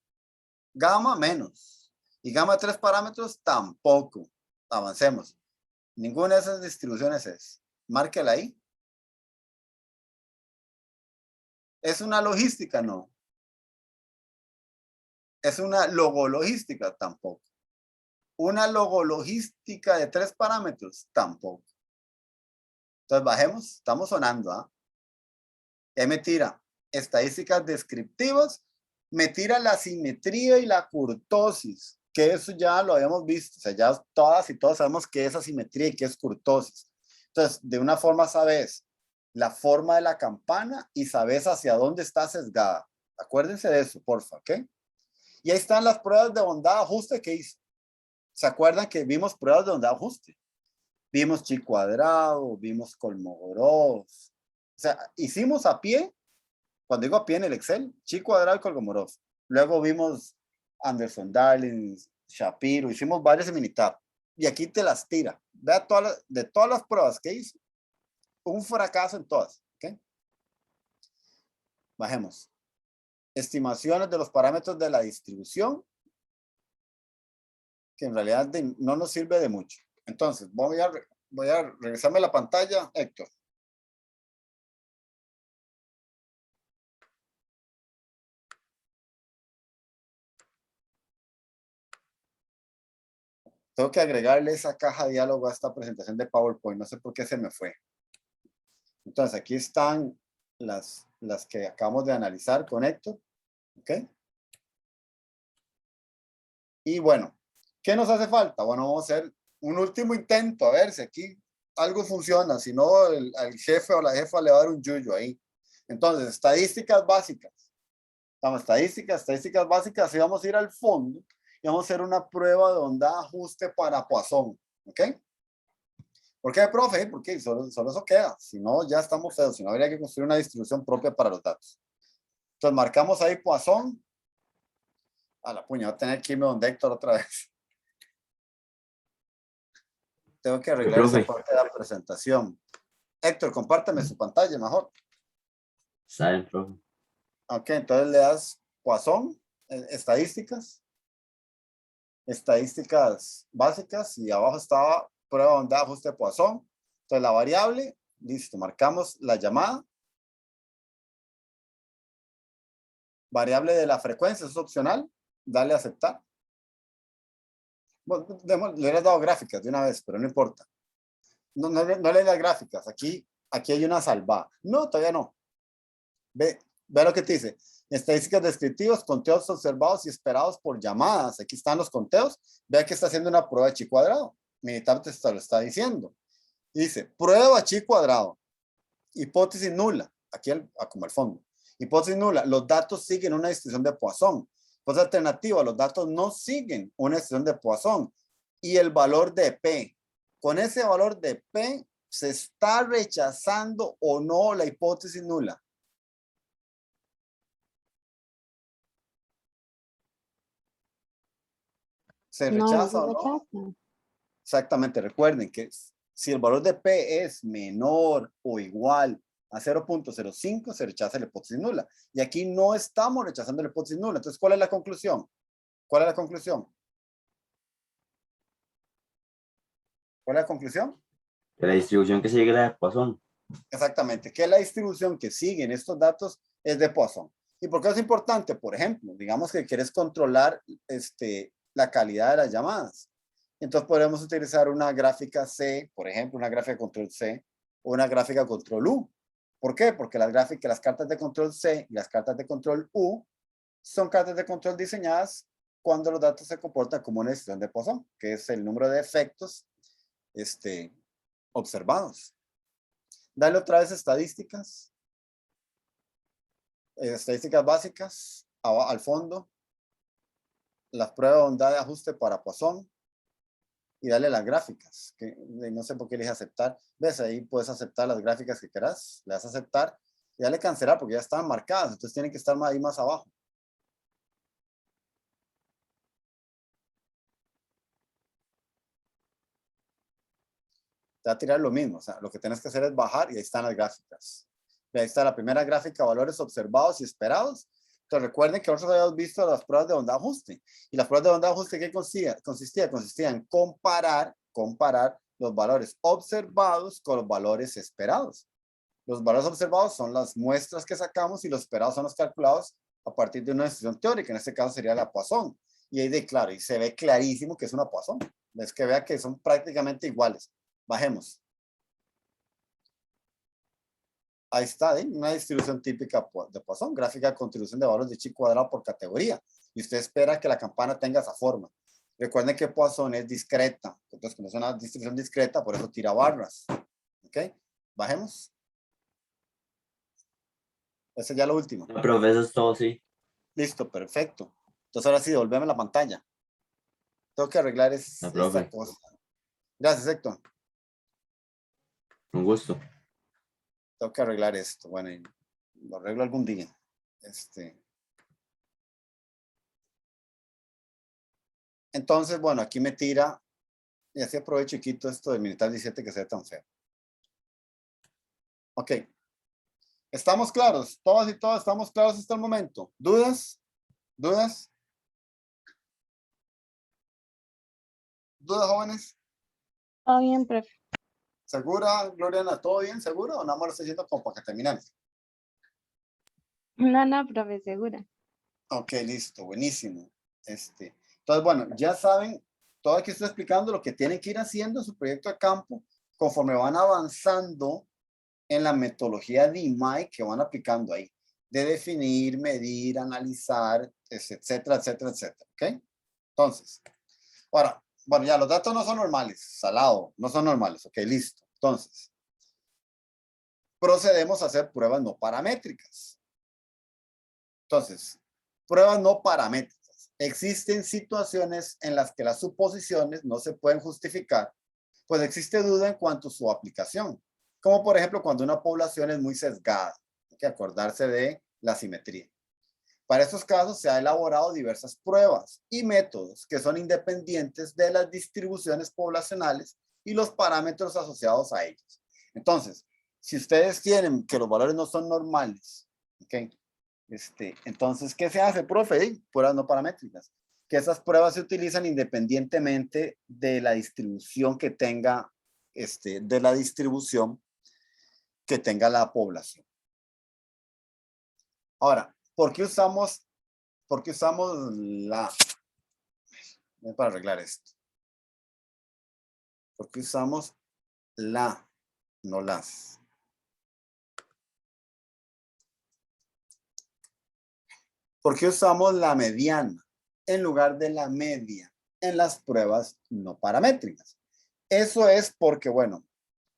Gamma, menos. Y gamma de 3 parámetros, tampoco. Avancemos. Ninguna de esas distribuciones es. Márquela ahí. ¿Es una logística? No. ¿Es una logologística? Tampoco. ¿Una logologística de 3 parámetros? Tampoco. Entonces bajemos. Estamos sonando. ¿Ah? Me tira estadísticas descriptivas. Me tira la simetría y la kurtosis. Que eso ya lo habíamos visto. O sea, ya todas y todos sabemos qué es asimetría y qué es kurtosis. Entonces, de una forma sabes la forma de la campana y sabes hacia dónde está sesgada. Acuérdense de eso, porfa, ¿ok? Y ahí están las pruebas de bondad de ajuste que hice. ¿Se acuerdan que vimos pruebas de bondad de ajuste? Vimos chi cuadrado, vimos Kolmogorov. O sea, hicimos a pie, cuando digo a pie en el Excel, chi cuadrado y Kolmogorov. Luego vimos Anderson Darling, Shapiro, hicimos varios en Minitab. Y aquí te las tira. Vea de todas las pruebas que hice, un fracaso en todas. ¿Okay? Bajemos. Estimaciones de los parámetros de la distribución, que en realidad no nos sirve de mucho. Entonces, voy a regresarme a la pantalla, Héctor. Tengo que agregarle esa caja de diálogo a esta presentación de PowerPoint. No sé por qué se me fue. Entonces, aquí están las que acabamos de analizar con Héctor. ¿Ok? Y bueno, ¿qué nos hace falta? Bueno, vamos a hacer un último intento, a ver si aquí algo funciona. Si no, al jefe o la jefa le va a dar un yuyo ahí. Entonces, estadísticas básicas. Estamos estadísticas básicas, y vamos a ir al fondo y vamos a hacer una prueba de onda ajuste para Poisson. ¿Ok? ¿Por qué, profe? Porque solo eso queda. Si no, ya estamos feos. Si no, habría que construir una distribución propia para los datos. Entonces, marcamos ahí Poisson. A la puña, voy a tener que irme donde Héctor otra vez. Tengo que arreglar esa parte de la presentación. Héctor, compárteme su pantalla mejor. Está bien, profe. Ok, entonces le das Poisson, estadísticas básicas, y abajo estaba prueba de onda de ajuste de Poisson. Entonces la variable, listo, marcamos la llamada. Variable de la frecuencia, es opcional, dale a aceptar. Bueno, le hubieras dado gráficas de una vez, pero no importa. No le das gráficas, aquí hay una salvada. No, todavía no. Ve lo que te dice. Estadísticas descriptivas, conteos observados y esperados por llamadas. Aquí están los conteos. Vea que está haciendo una prueba de chi cuadrado. Minitab te lo está diciendo. Dice, prueba chi cuadrado. Hipótesis nula. Aquí como al fondo. Hipótesis nula. Los datos siguen una distribución de Poisson. Pues alternativa, los datos no siguen una distribución de Poisson. Y el valor de P. Con ese valor de P, ¿se está rechazando o no la hipótesis nula? ¿Se rechaza No, o no? rechaza. Exactamente, recuerden que si el valor de P es menor o igual a 0.05, se rechaza la hipótesis nula. Y aquí no estamos rechazando la hipótesis nula. Entonces, ¿cuál es la conclusión? ¿Cuál es la conclusión? ¿Cuál es la conclusión? Que la distribución que sigue la de Poisson. Exactamente, que la distribución que siguen estos datos es de Poisson. ¿Y por qué es importante? Por ejemplo, digamos que quieres controlar la calidad de las llamadas. Entonces podemos utilizar una gráfica C, por ejemplo, una gráfica de control C o una gráfica de control U. ¿Por qué? Porque las cartas de control C y las cartas de control U son cartas de control diseñadas cuando los datos se comportan como una distribución de Poisson, que es el número de efectos observados. Dale otra vez estadísticas. Estadísticas básicas al fondo. Las pruebas de onda de ajuste para Poisson. Y dale las gráficas. Que no sé por qué le dije aceptar. ¿Ves? Ahí puedes aceptar las gráficas que quieras. Le das a aceptar. Ya le cancelar porque ya estaban marcadas, entonces tienen que estar ahí más abajo. Te va a tirar lo mismo, o sea, lo que tienes que hacer es bajar y ahí están las gráficas. Y ahí está la primera gráfica, valores observados y esperados. Entonces recuerden que nosotros habíamos visto las pruebas de onda de ajuste. Y las pruebas de onda de ajuste, ¿qué consistía en comparar los valores observados con los valores esperados. Los valores observados son las muestras que sacamos y los esperados son los calculados a partir de una decisión teórica. En este caso sería la Poisson. Y ahí de claro, y se ve clarísimo que es una Poisson. Es que vea que son prácticamente iguales. Bajemos. Ahí está, una distribución típica de Poisson, gráfica de contribución de valores de chi cuadrado por categoría. Y usted espera que la campana tenga esa forma. Recuerden que Poisson es discreta. Entonces, como es una distribución discreta, por eso tira barras. ¿Ok? Bajemos. Ese ya lo último. Profe, eso es todo, sí. Listo, perfecto. Entonces, ahora sí, devolveme la pantalla. Tengo que arreglar esta cosa. Gracias, Héctor. Un gusto. Tengo que arreglar esto. Bueno, y lo arreglo algún día. Entonces, bueno, aquí me tira, y así aprovecho y quito esto del militar 17 que se ve tan feo. Ok. ¿Estamos claros? Todas y todas estamos claros hasta el momento. ¿Dudas? ¿Dudas? ¿Dudas, jóvenes? Todo bien, profe. ¿Segura, Gloriana? ¿Todo bien? ¿Seguro? ¿O nada más lo estoy diciendo como para que terminemos? No, profe, segura. Ok, listo, buenísimo. Entonces, bueno, ya saben, todo aquí estoy explicando lo que tienen que ir haciendo en su proyecto de campo conforme van avanzando en la metodología de IMAI que van aplicando ahí, de definir, medir, analizar, etcétera, etcétera, etcétera. ¿Ok? Entonces, ahora, bueno, ya los datos no son normales, salado, no son normales. Ok, listo. Entonces, procedemos a hacer pruebas no paramétricas. Entonces, pruebas no paramétricas. Existen situaciones en las que las suposiciones no se pueden justificar, pues existe duda en cuanto a su aplicación. Como por ejemplo cuando una población es muy sesgada. Hay que acordarse de la simetría. Para estos casos se han elaborado diversas pruebas y métodos que son independientes de las distribuciones poblacionales y los parámetros asociados a ellos. Entonces, si ustedes tienen que los valores no son normales, ¿ok? Entonces, ¿qué se hace, profe? Pruebas no paramétricas. Que esas pruebas se utilizan independientemente de la distribución que tenga, la población. Ahora, ¿por qué usamos la? Para arreglar esto. ¿Por qué usamos la, no las? ¿Por qué usamos la mediana en lugar de la media en las pruebas no paramétricas? Eso es porque, bueno,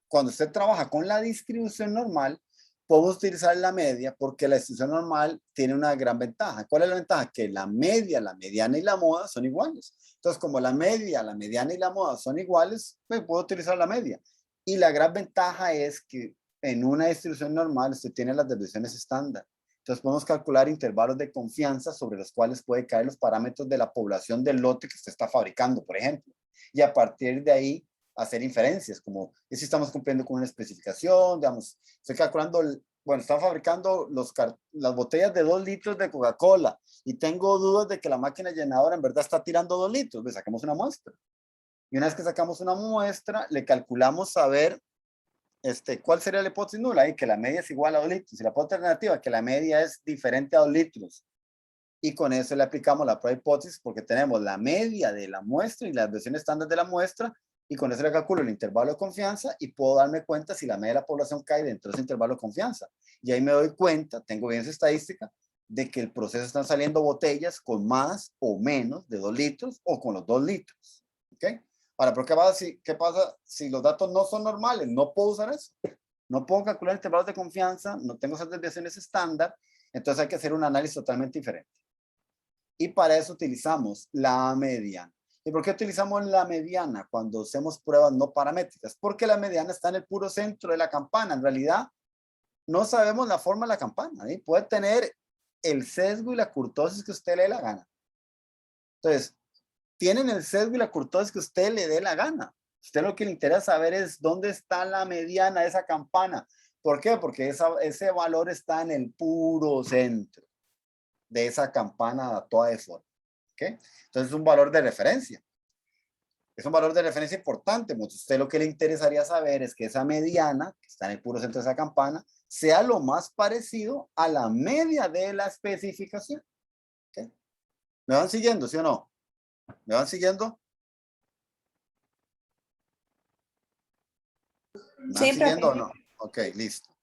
cuando usted trabaja con la distribución normal, podemos utilizar la media porque la distribución normal tiene una gran ventaja. ¿Cuál es la ventaja? Que la media, la mediana y la moda son iguales. Entonces, como la media, la mediana y la moda son iguales, pues puedo utilizar la media. Y la gran ventaja es que en una distribución normal usted tiene las desviaciones estándar. Entonces podemos calcular intervalos de confianza sobre los cuales puede caer los parámetros de la población del lote que usted está fabricando, por ejemplo. Y a partir de ahí hacer inferencias, como si estamos cumpliendo con una especificación, digamos, estoy calculando, bueno, están fabricando las botellas de 2 litros de Coca-Cola y tengo dudas de que la máquina llenadora en verdad está tirando 2 litros, pues sacamos una muestra. Y una vez que sacamos una muestra, le calculamos a ver ¿cuál sería la hipótesis nula? Y que la media es igual a 2 litros. Y la hipótesis alternativa, que la media es diferente a 2 litros. Y con eso le aplicamos la prueba hipótesis porque tenemos la media de la muestra y la desviación estándar de la muestra. Y con eso le calculo el intervalo de confianza y puedo darme cuenta si la media de la población cae dentro de ese intervalo de confianza. Y ahí me doy cuenta, tengo bien esa estadística, de que el proceso están saliendo botellas con más o menos de 2 litros o con los 2 litros. ¿Ok? Ahora, ¿pero qué pasa si los datos no son normales? No puedo usar eso. No puedo calcular intervalos de confianza, no tengo esas desviaciones estándar, entonces hay que hacer un análisis totalmente diferente. Y para eso utilizamos la mediana. ¿Y por qué utilizamos la mediana cuando hacemos pruebas no paramétricas? Porque la mediana está en el puro centro de la campana. En realidad, no sabemos la forma de la campana. ¿Sí? Puede tener el sesgo y la curtosis que usted le dé la gana. Entonces, tienen el sesgo y la curtosis que usted le dé la gana. Usted lo que le interesa saber es dónde está la mediana de esa campana. ¿Por qué? Porque ese valor está en el puro centro de esa campana toda de forma. ¿Okay? Entonces es un valor de referencia. Es un valor de referencia importante. Usted lo que le interesaría saber es que esa mediana, que está en el puro centro de esa campana, sea lo más parecido a la media de la especificación. ¿Okay? ¿Me van siguiendo, sí o no? ¿Me van siguiendo? ¿Me van siguiendo o no? Ok, listo.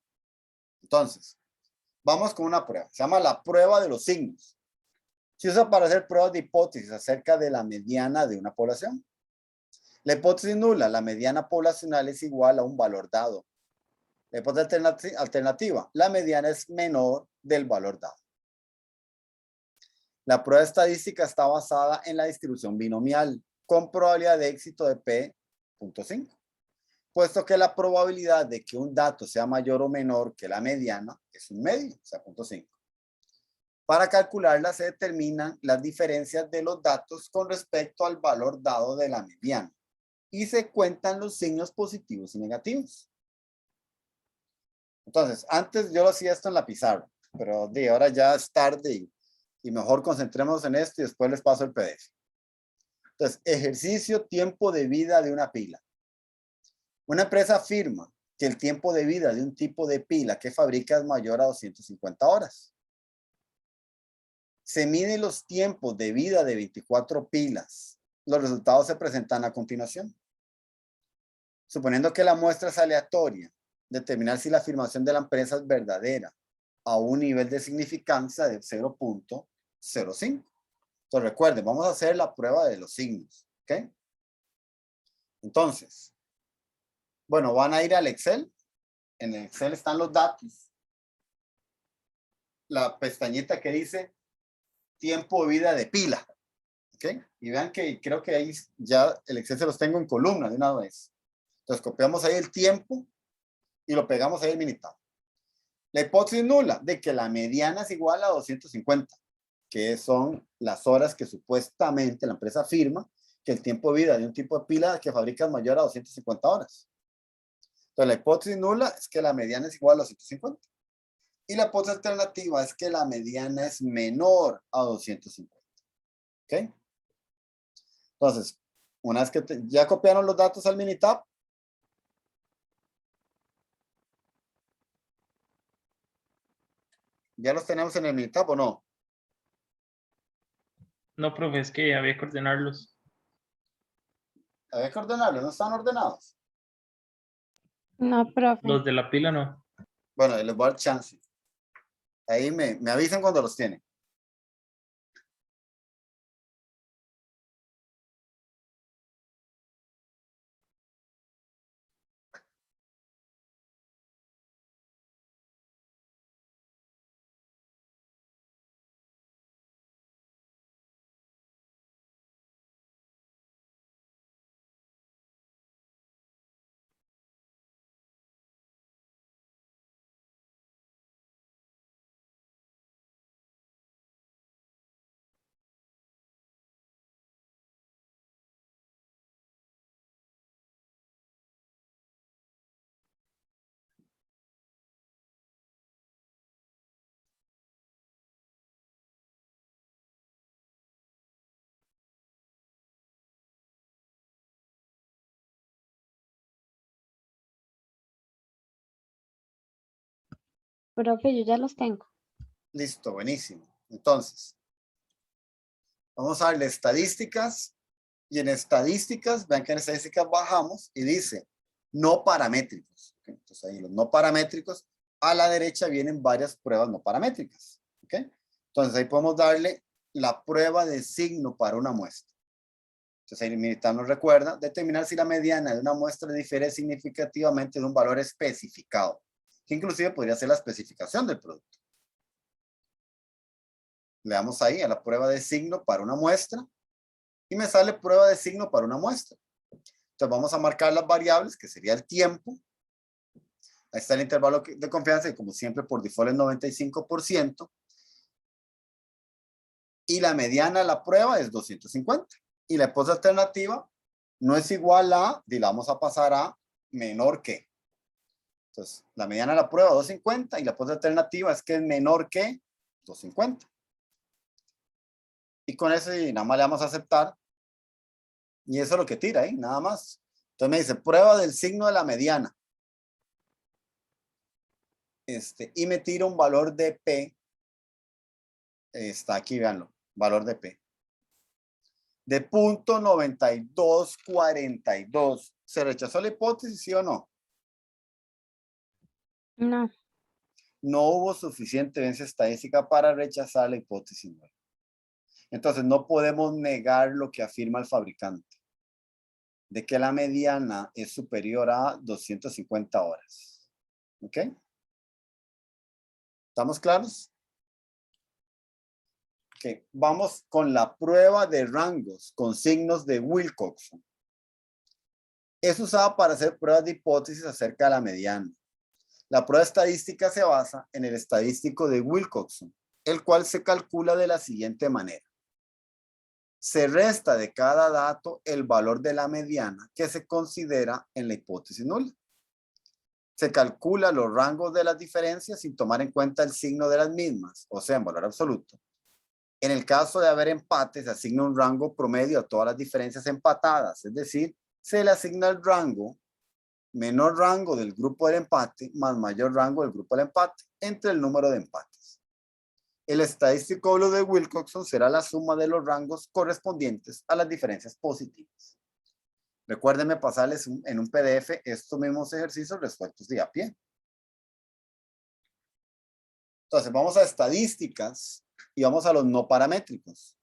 Entonces, vamos con una prueba. Se llama la prueba de los signos. Se usa para hacer pruebas de hipótesis acerca de la mediana de una población. La hipótesis nula, la mediana poblacional es igual a un valor dado. La hipótesis alternativa, la mediana es menor del valor dado. La prueba estadística está basada en la distribución binomial con probabilidad de éxito de P.5. Puesto que la probabilidad de que un dato sea mayor o menor que la mediana es un medio, o sea, 0.5. Para calcularla se determinan las diferencias de los datos con respecto al valor dado de la mediana y se cuentan los signos positivos y negativos. Entonces, antes yo lo hacía esto en la pizarra, pero ahora ya es tarde y mejor concentrémonos en esto y después les paso el PDF. Entonces, ejercicio tiempo de vida de una pila. Una empresa afirma que el tiempo de vida de un tipo de pila que fabrica es mayor a 250 horas. Se miden los tiempos de vida de 24 pilas. Los resultados se presentan a continuación. Suponiendo que la muestra es aleatoria, determinar si la afirmación de la empresa es verdadera a un nivel de significancia de 0.05. Entonces recuerden, vamos a hacer la prueba de los signos. ¿Ok? Entonces, bueno, van a ir al Excel. En el Excel están los datos. La pestañita que dice tiempo de vida de pila. ¿Ok? Y vean que creo que ahí ya el Excel se los tengo en columna de una vez. Entonces copiamos ahí el tiempo y lo pegamos ahí en mini tab. La hipótesis nula de que la mediana es igual a 250, que son las horas que supuestamente la empresa afirma que el tiempo de vida de un tipo de pila que fabrica es mayor a 250 horas. Entonces la hipótesis nula es que la mediana es igual a 250. Y la hipótesis alternativa es que la mediana es menor a 250. ¿Ok? Entonces, una vez que ya copiaron los datos al Minitab, ¿ya los tenemos en el Minitab o no? No, profe, es que había que ordenarlos. Había que ordenarlos, no están ordenados. No, profe. Los de la pila no. Bueno, les voy a dar chance. Ahí me avisan cuando los tienen. Profe, yo ya los tengo. Listo, buenísimo. Entonces, vamos a darle estadísticas. Y en estadísticas, vean que en estadísticas bajamos y dice no paramétricos. ¿Okay? Entonces ahí los no paramétricos. A la derecha vienen varias pruebas no paramétricas. ¿Okay? Entonces ahí podemos darle la prueba de signo para una muestra. Entonces ahí Minitab nos recuerda determinar si la mediana de una muestra difiere significativamente de un valor especificado, que inclusive podría ser la especificación del producto. Le damos ahí a la prueba de signo para una muestra y me sale prueba de signo para una muestra. Entonces vamos a marcar las variables, que sería el tiempo. Ahí está el intervalo de confianza y como siempre por default es 95%. Y la mediana de la prueba es 250. Y la hipótesis alternativa no es igual a, y la vamos a pasar a menor que. Entonces, la mediana de la prueba 250 y la hipótesis alternativa es que es menor que 250. Y con eso y nada más le vamos a aceptar. Y eso es lo que tira ahí, nada más. Entonces me dice, prueba del signo de la mediana. Y me tira un valor de P. Está aquí, véanlo. Valor de P. De 0.9242. ¿Se rechazó la hipótesis, sí o no? No, No hubo suficiente evidencia estadística para rechazar la hipótesis. Entonces no podemos negar lo que afirma el fabricante, de que la mediana es superior a 250 horas. ¿Ok? ¿Estamos claros? Ok, vamos con la prueba de rangos con signos de Wilcoxon. Es usada para hacer pruebas de hipótesis acerca de la mediana. La prueba estadística se basa en el estadístico de Wilcoxon, el cual se calcula de la siguiente manera. Se resta de cada dato el valor de la mediana que se considera en la hipótesis nula. Se calcula los rangos de las diferencias sin tomar en cuenta el signo de las mismas, o sea, en valor absoluto. En el caso de haber empate, se asigna un rango promedio a todas las diferencias empatadas, es decir, se le asigna el rango, menor rango del grupo del empate, más mayor rango del grupo del empate, entre el número de empates. El estadístico W de Wilcoxon será la suma de los rangos correspondientes a las diferencias positivas. Recuérdenme pasarles en un PDF estos mismos ejercicios resueltos de a pie. Entonces, vamos a estadísticas y vamos a los no paramétricos.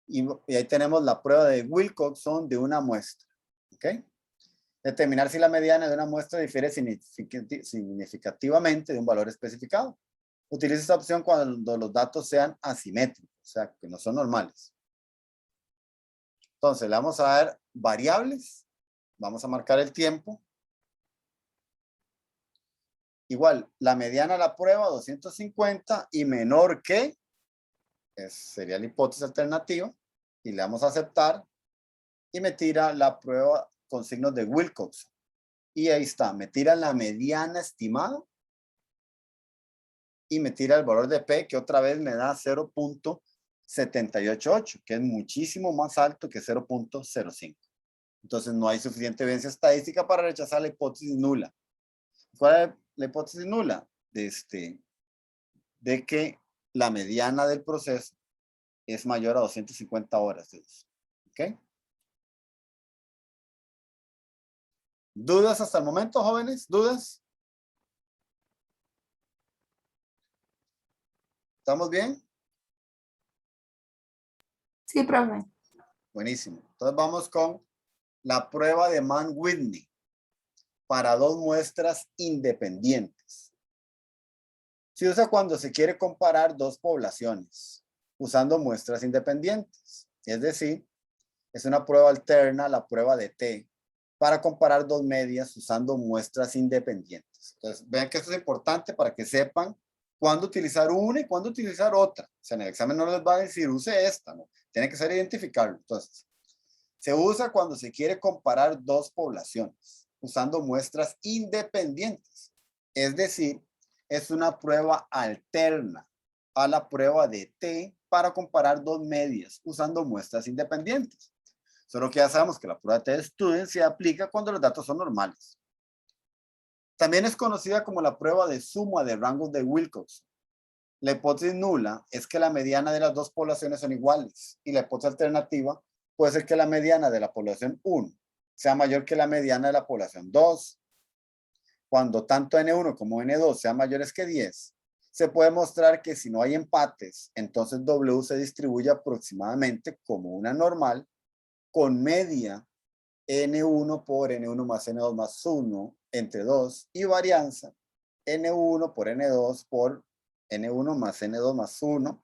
Y ahí tenemos la prueba de Wilcoxon de una muestra. ¿Ok? Determinar si la mediana de una muestra difiere significativamente de un valor especificado. Utiliza esta opción cuando los datos sean asimétricos, o sea, que no son normales. Entonces, le vamos a dar variables. Vamos a marcar el tiempo. Igual, la mediana de la prueba, 250 y menor que, sería la hipótesis alternativa. Y le damos a aceptar. Y me tira la prueba con signos de Wilcoxon. Y ahí está, me tira la mediana estimada. Y me tira el valor de P, que otra vez me da 0.788, que es muchísimo más alto que 0.05. Entonces no hay suficiente evidencia estadística para rechazar la hipótesis nula. ¿Cuál es la hipótesis nula? De que la mediana del proceso es mayor a 250 horas de uso. ¿Ok? ¿Dudas hasta el momento, jóvenes? ¿Dudas? ¿Estamos bien? Sí, profe. Buenísimo. Entonces vamos con la prueba de Mann-Whitney para dos muestras independientes. Se usa cuando se quiere comparar dos poblaciones usando muestras independientes. Es decir, es una prueba alterna a la prueba de T para comparar dos medias usando muestras independientes. Entonces, vean que esto es importante para que sepan cuándo utilizar una y cuándo utilizar otra. O sea, en el examen no les va a decir use esta, ¿no? Tiene que ser identificarlo. Entonces, se usa cuando se quiere comparar dos poblaciones usando muestras independientes. Es decir, es una prueba alterna a la prueba de T para comparar dos medias usando muestras independientes. Solo que ya sabemos que la prueba de T-Student se aplica cuando los datos son normales. También es conocida como la prueba de suma de rangos de Wilcoxon. La hipótesis nula es que la mediana de las dos poblaciones son iguales y la hipótesis alternativa puede ser que la mediana de la población 1 sea mayor que la mediana de la población 2. Cuando tanto N1 como N2 sean mayores que 10, se puede mostrar que si no hay empates, entonces W se distribuye aproximadamente como una normal con media N1 por N1 más N2 más 1 entre 2 y varianza N1 por N2 por N1 más N2 más 1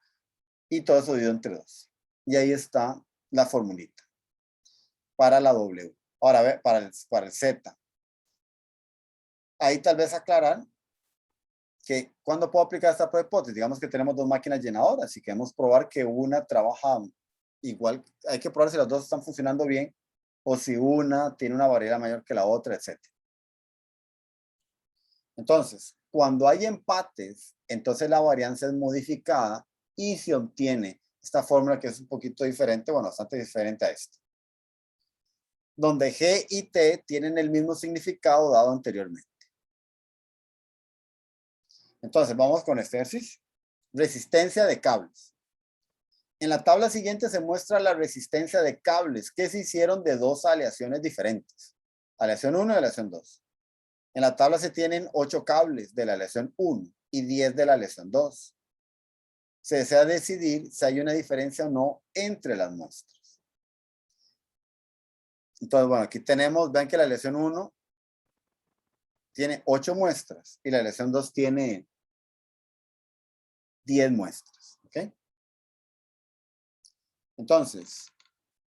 y todo eso dividido entre 2. Y ahí está la formulita para la W. Ahora, para el Z. ahí tal vez aclarar que cuando puedo aplicar esta prueba de hipótesis, digamos que tenemos dos máquinas llenadoras y queremos probar que una trabaja igual, hay que probar si las dos están funcionando bien o si una tiene una variabilidad mayor que la otra, etc. Entonces, cuando hay empates, entonces la varianza es modificada y se obtiene esta fórmula que es un poquito diferente, bueno, bastante diferente a esta, donde G y T tienen el mismo significado dado anteriormente. Entonces, vamos con este ejercicio. Resistencia de cables. En la tabla siguiente se muestra la resistencia de cables que se hicieron de dos aleaciones diferentes. Aleación 1 y aleación 2. En la tabla se tienen 8 cables de la aleación 1 y 10 de la aleación 2. Se desea decidir si hay una diferencia o no entre las muestras. Entonces, bueno, aquí tenemos, vean que la aleación 1 tiene 8 muestras y la aleación 2 tiene 10 muestras. ¿Ok? Entonces,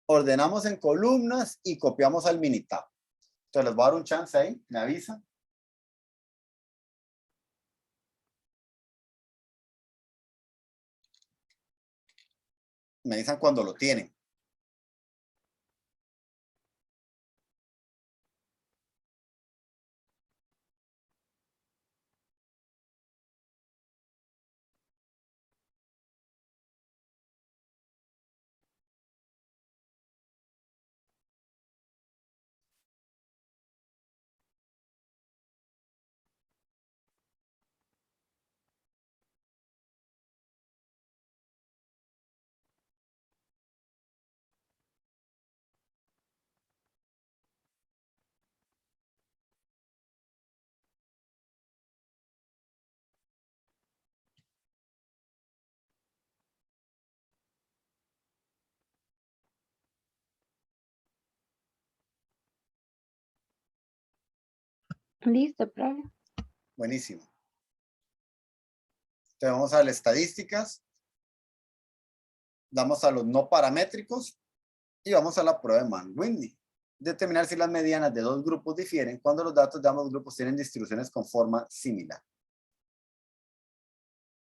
ordenamos en columnas y copiamos al Minitab. Entonces, les voy a dar un chance ahí, me avisan. Me avisan cuando lo tienen. Listo, profe. Buenísimo. Entonces vamos a las estadísticas. Damos a los no paramétricos y vamos a la prueba de Mann-Whitney. Determinar si las medianas de dos grupos difieren cuando los datos de ambos grupos tienen distribuciones con forma similar.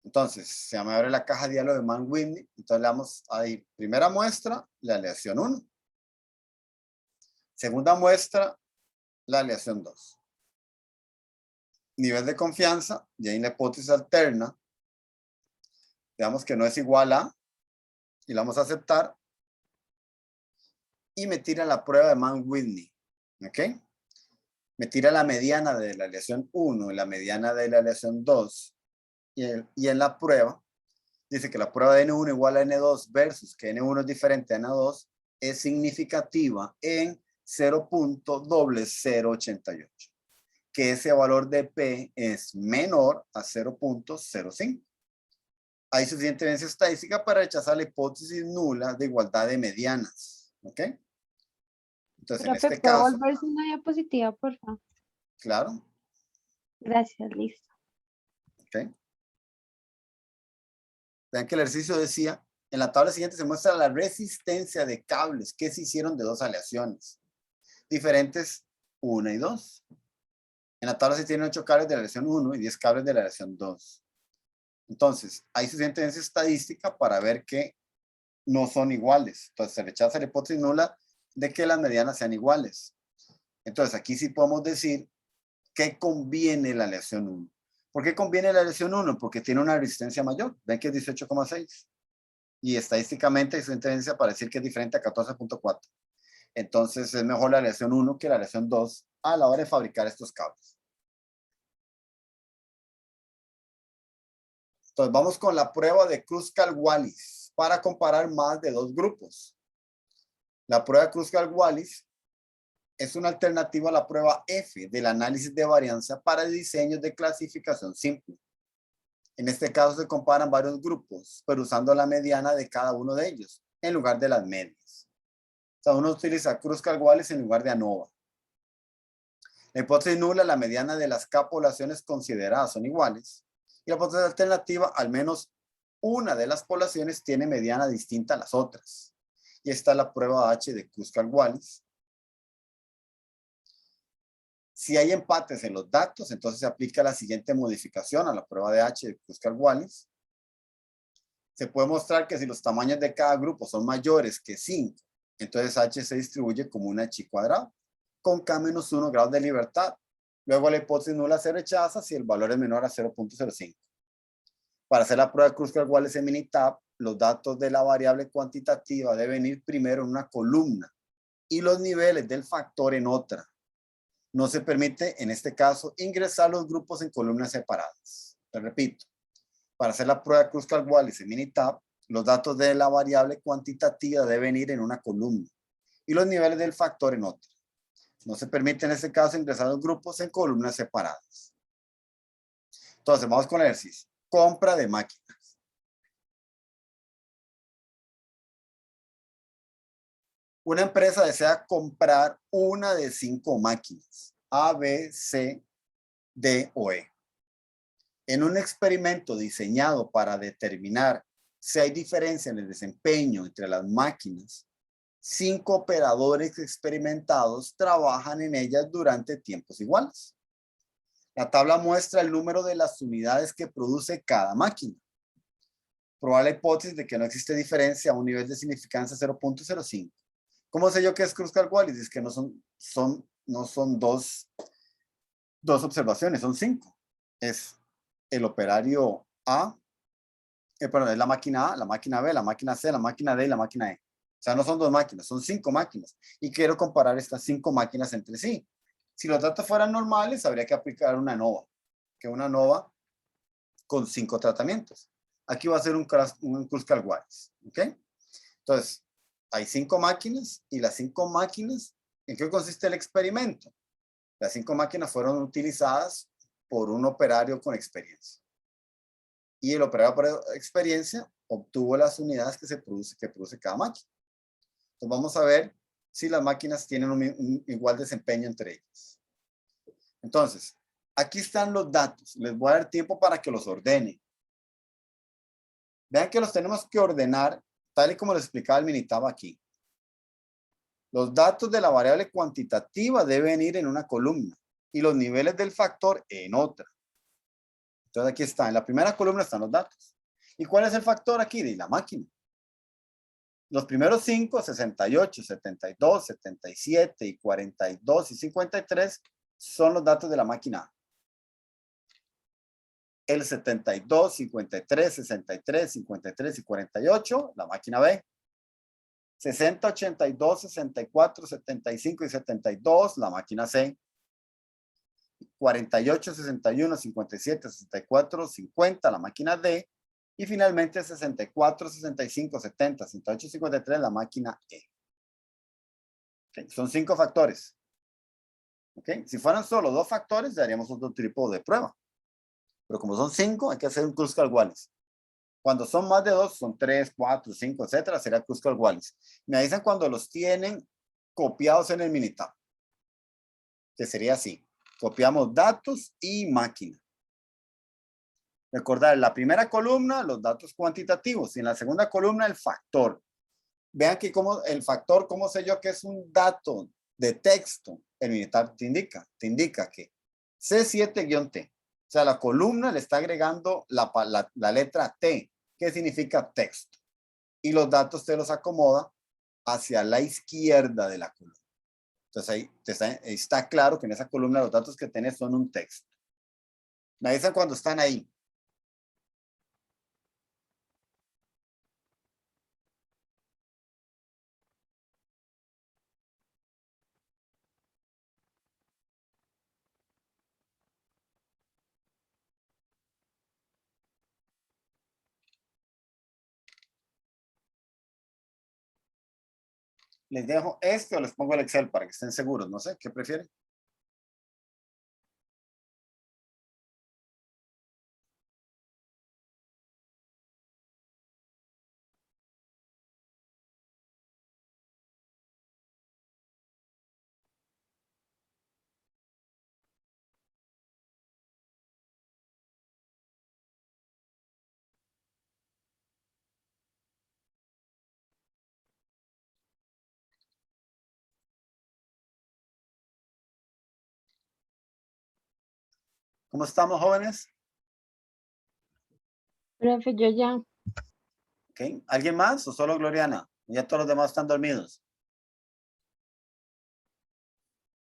Entonces, se me abre la caja de diálogo de Mann-Whitney. Entonces le damos ahí, primera muestra, la aleación 1. Segunda muestra, la aleación 2. Nivel de confianza, y ahí en la hipótesis alterna, digamos que no es igual a, y la vamos a aceptar, y me tira la prueba de Mann-Whitney. ¿Ok? Me tira la mediana de la aleación 1 y la mediana de la aleación 2. Y en la prueba, dice que la prueba de N1 igual a N2 versus que N1 es diferente a N2 es significativa en 0.0088. Que ese valor de P es menor a 0.05. Hay suficiente evidencia estadística para rechazar la hipótesis nula de igualdad de medianas. ¿Ok? Entonces, en Profe, este ¿puedo caso, volverse una diapositiva, por favor? claro, Gracias, listo. ¿ok? Vean que el ejercicio decía, en la tabla siguiente se muestra la resistencia de cables que se hicieron de dos aleaciones diferentes, 1 y 2. En la tabla se tienen 8 cables de la aleación 1 y 10 cables de la aleación 2. Entonces, hay suficiente evidencia estadística para ver que no son iguales. Entonces, se rechaza la hipótesis nula de que las medianas sean iguales. Entonces, aquí sí podemos decir que conviene la aleación 1. ¿Por qué conviene la aleación 1? Porque tiene una resistencia mayor. Ven que es 18,6. Y estadísticamente hay suficiente evidencia para decir que es diferente a 14.4. Entonces, es mejor la aleación 1 que la aleación 2 a la hora de fabricar estos cables. Entonces, vamos con la prueba de Kruskal-Wallis para comparar más de dos grupos. La prueba de Kruskal-Wallis es una alternativa a la prueba F del análisis de varianza para diseños de clasificación simple. En este caso se comparan varios grupos, pero usando la mediana de cada uno de ellos, en lugar de las medias. O sea, uno utiliza Kruskal-Wallis en lugar de ANOVA. La hipótesis nula, la mediana de las K poblaciones consideradas son iguales. Y la hipótesis alternativa, al menos una de las poblaciones tiene mediana distinta a las otras. Y esta es la prueba H de Kruskal-Wallis. Si hay empates en los datos, entonces se aplica la siguiente modificación a la prueba de H de Kruskal-Wallis. Se puede mostrar que si los tamaños de cada grupo son mayores que 5, entonces H se distribuye como una chi cuadrada, con K-1 grados de libertad. Luego la hipótesis nula se rechaza si el valor es menor a 0.05. Para hacer la prueba de Kruskal-Wallis en Minitab, los datos de la variable cuantitativa deben ir primero en una columna y los niveles del factor en otra. No se permite, en este caso, ingresar los grupos en columnas separadas. Te repito, para hacer la prueba de Kruskal-Wallis en Minitab, los datos de la variable cuantitativa deben ir en una columna y los niveles del factor en otra. No se permite, en este caso, ingresar los grupos en columnas separadas. Entonces, vamos con el ejercicio. Compra de máquinas. Una empresa desea comprar una de 5 máquinas, A, B, C, D o E. En un experimento diseñado para determinar si hay diferencia en el desempeño entre las máquinas, 5 operadores experimentados trabajan en ellas durante tiempos iguales. La tabla muestra el número de las unidades que produce cada máquina. Probar la hipótesis de que no existe diferencia a un nivel de significancia 0.05. ¿Cómo sé yo que es Kruskal-Wallis? Es que no son dos observaciones, son 5. Es el operario A, perdón, es la máquina A, la máquina B, la máquina C, la máquina D y la máquina E. O sea, no son 2 máquinas, son 5 máquinas. Y quiero comparar estas 5 máquinas entre sí. Si los datos fueran normales, habría que aplicar una ANOVA, que una ANOVA con 5 tratamientos. Aquí va a ser un Kruskal-Wallis, ¿ok? Entonces, hay 5 máquinas y las 5 máquinas, ¿en qué consiste el experimento? Las 5 máquinas fueron utilizadas por un operario con experiencia. Y el operario por experiencia obtuvo las unidades que produce cada máquina. Entonces vamos a ver si las máquinas tienen un igual desempeño entre ellas. Entonces, aquí están los datos. Les voy a dar tiempo para que los ordene. Vean que los tenemos que ordenar tal y como les explicaba el Minitab aquí. Los datos de la variable cuantitativa deben ir en una columna y los niveles del factor en otra. Entonces aquí está, en la primera columna están los datos. ¿Y cuál es el factor aquí? De la máquina. Los primeros 5, 68, 72, 77 y 42 y 53 son los datos de la máquina A. El 72, 53, 63, 53 y 48, la máquina B. 60, 82, 64, 75 y 72, la máquina C. 48, 61, 57, 64, 50, la máquina D. Y finalmente 64, 65, 70, 68 y 53, la máquina E. Okay. Son 5 factores. Okay. Si fueran solo 2 factores, daríamos otro tipo de prueba. Pero como son 5, hay que hacer un Kruskal-Wallis. Cuando son más de 2, son 3, 4, 5, etcétera, será Kruskal-Wallis. Me avisan cuando los tienen copiados en el Minitab. Que sería así. Copiamos datos y máquina. Recordar, en la primera columna, los datos cuantitativos. Y en la segunda columna, el factor. Vean que el factor, ¿cómo sé yo que es un dato de texto? El Minitab te indica que C7-T. O sea, la columna le está agregando la letra T, que significa texto. Y los datos te los acomoda hacia la izquierda de la columna. Entonces ahí está claro que en esa columna los datos que tenés son un texto. Me avisan cuando están ahí. Les dejo este o les pongo el Excel para que estén seguros. No sé, ¿qué prefieren? ¿Cómo estamos, jóvenes? Profe, yo ya. ¿Ok? ¿Alguien más o solo Gloriana? Ya todos los demás están dormidos.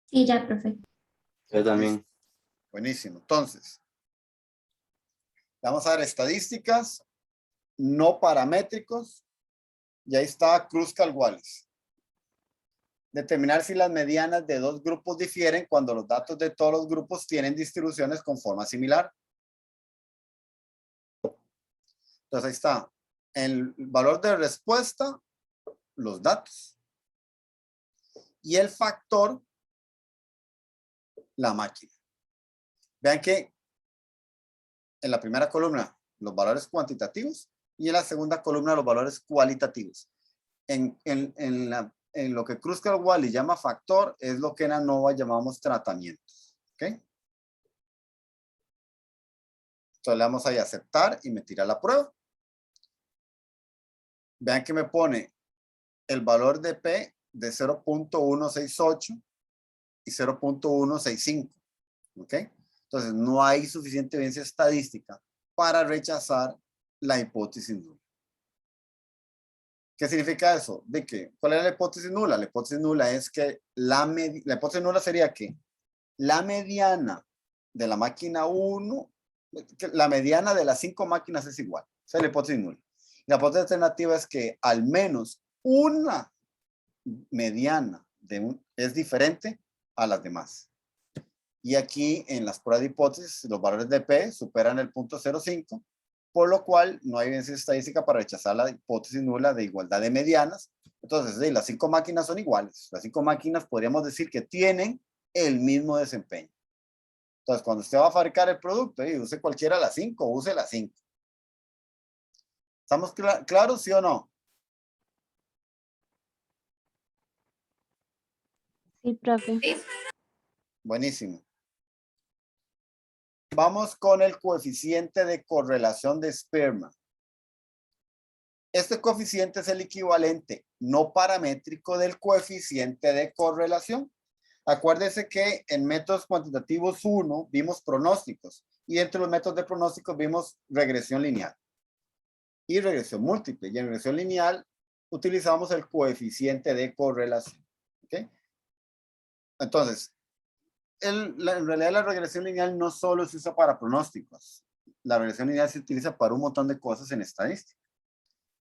Sí, ya, profe. Yo también. Buenísimo. Entonces, vamos a ver estadísticas no paramétricos. Y ahí está Cruz Calguales. Determinar si las medianas de dos grupos difieren cuando los datos de todos los grupos tienen distribuciones con forma similar. Entonces ahí está. El valor de respuesta, los datos. Y el factor, la máquina. Vean que en la primera columna los valores cuantitativos y en la segunda columna los valores cualitativos. En lo que Cruz Calguali llama factor es lo que en ANOVA llamamos tratamientos. ¿Ok? Entonces le damos ahí a aceptar y me tira la prueba. Vean que me pone el valor de P de 0.168 y 0.165. ¿Ok? Entonces no hay suficiente evidencia estadística para rechazar la hipótesis nula. ¿Qué significa eso? ¿De qué? ¿Cuál es la hipótesis nula? La hipótesis nula es que la hipótesis nula sería que la mediana de la máquina 1, la mediana de las 5 máquinas es igual. Esa es la hipótesis nula. La hipótesis alternativa es que al menos una mediana es diferente a las demás. Y aquí en las pruebas de hipótesis, los valores de P superan el 0.05, por lo cual no hay evidencia estadística para rechazar la hipótesis nula de igualdad de medianas. Entonces, sí, las 5 máquinas son iguales. Las 5 máquinas podríamos decir que tienen el mismo desempeño. Entonces, cuando usted va a fabricar el producto, use cualquiera de las 5, use las 5. ¿Estamos claros, sí o no? Sí, profe. Buenísimo. Vamos con el coeficiente de correlación de Spearman. Este coeficiente es el equivalente no paramétrico del coeficiente de correlación. Acuérdese que en métodos cuantitativos 1 vimos pronósticos y entre los métodos de pronósticos vimos regresión lineal y regresión múltiple. Y en regresión lineal utilizamos el coeficiente de correlación. ¿Okay? Entonces, en realidad la regresión lineal no solo se usa para pronósticos. La regresión lineal se utiliza para un montón de cosas en estadística.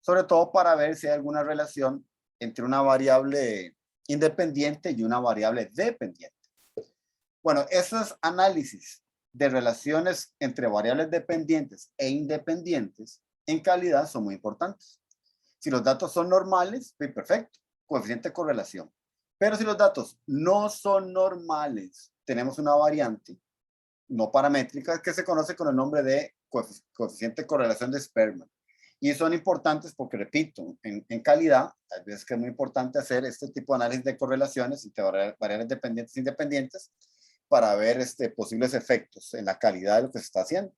Sobre todo para ver si hay alguna relación entre una variable independiente y una variable dependiente. Bueno, esos análisis de relaciones entre variables dependientes e independientes en calidad son muy importantes. Si los datos son normales, pues perfecto, coeficiente de correlación. Pero si los datos no son normales, tenemos una variante no paramétrica que se conoce con el nombre de coeficiente de correlación de Spearman. Y son importantes porque, repito, en calidad, tal vez que es muy importante hacer este tipo de análisis de correlaciones entre variables dependientes e independientes para ver posibles efectos en la calidad de lo que se está haciendo.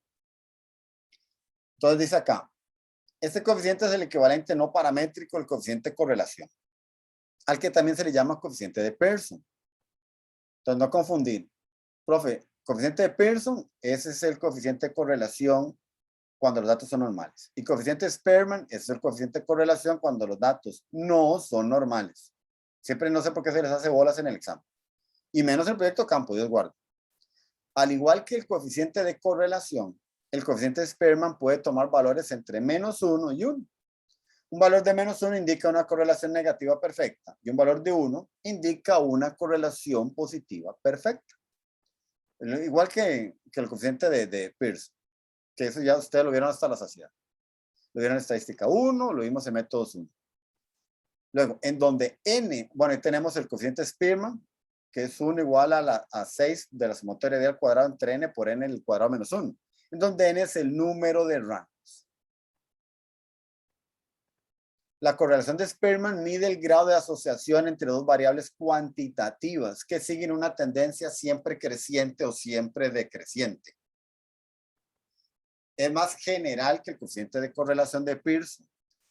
Entonces dice acá, este coeficiente es el equivalente no paramétrico del coeficiente de correlación, al que también se le llama coeficiente de Pearson. Entonces no confundir. Profe, coeficiente de Pearson, ese es el coeficiente de correlación cuando los datos son normales. Y coeficiente de Spearman es el coeficiente de correlación cuando los datos no son normales. Siempre no sé por qué se les hace bolas en el examen. Y menos el proyecto campo, Dios guarde. Al igual que el coeficiente de correlación, el coeficiente de Spearman puede tomar valores entre -1 y 1. Un valor de -1 indica una correlación negativa perfecta y un valor de 1 indica una correlación positiva perfecta. Igual que el coeficiente de Pearson, que eso ya ustedes lo vieron hasta la saciedad. Lo vieron en estadística 1, lo vimos en métodos 1. Luego, en donde n, bueno, ahí tenemos el coeficiente Spearman, que es 1 igual a 6 de la sumatoria al cuadrado entre n por n al cuadrado menos 1, en donde n es el número de rangos. La correlación de Spearman mide el grado de asociación entre dos variables cuantitativas que siguen una tendencia siempre creciente o siempre decreciente. Es más general que el coeficiente de correlación de Pearson.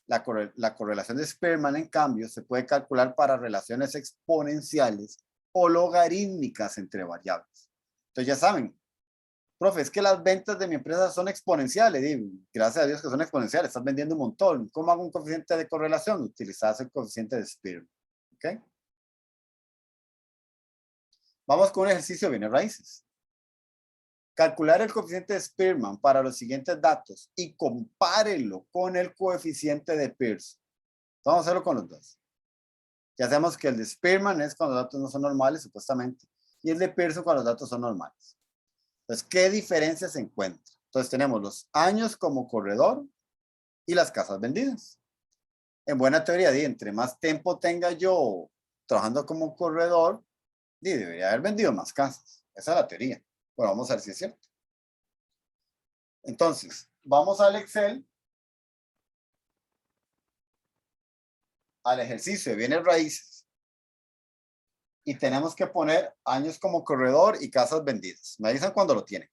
La correlación de Spearman, en cambio, se puede calcular para relaciones exponenciales o logarítmicas entre variables. Entonces ya saben, Profe, es que las ventas de mi empresa son exponenciales. Y gracias a Dios que son exponenciales. Estás vendiendo un montón. ¿Cómo hago un coeficiente de correlación? Utilizas el coeficiente de Spearman. ¿Ok? Vamos con un ejercicio de bienes raíces. Calcular el coeficiente de Spearman para los siguientes datos y compárelo con el coeficiente de Pearson. Vamos a hacerlo con los dos. Ya sabemos que el de Spearman es cuando los datos no son normales, supuestamente, y el de Pearson cuando los datos son normales. Entonces, ¿qué diferencia se encuentra? Entonces, tenemos los años como corredor y las casas vendidas. En buena teoría, entre más tiempo tenga yo trabajando como corredor, debería haber vendido más casas. Esa es la teoría. Bueno, vamos a ver si es cierto. Entonces, vamos al Excel, al ejercicio de bienes raíces, y tenemos que poner años como corredor y casas vendidas. Me avisan cuando lo tienen.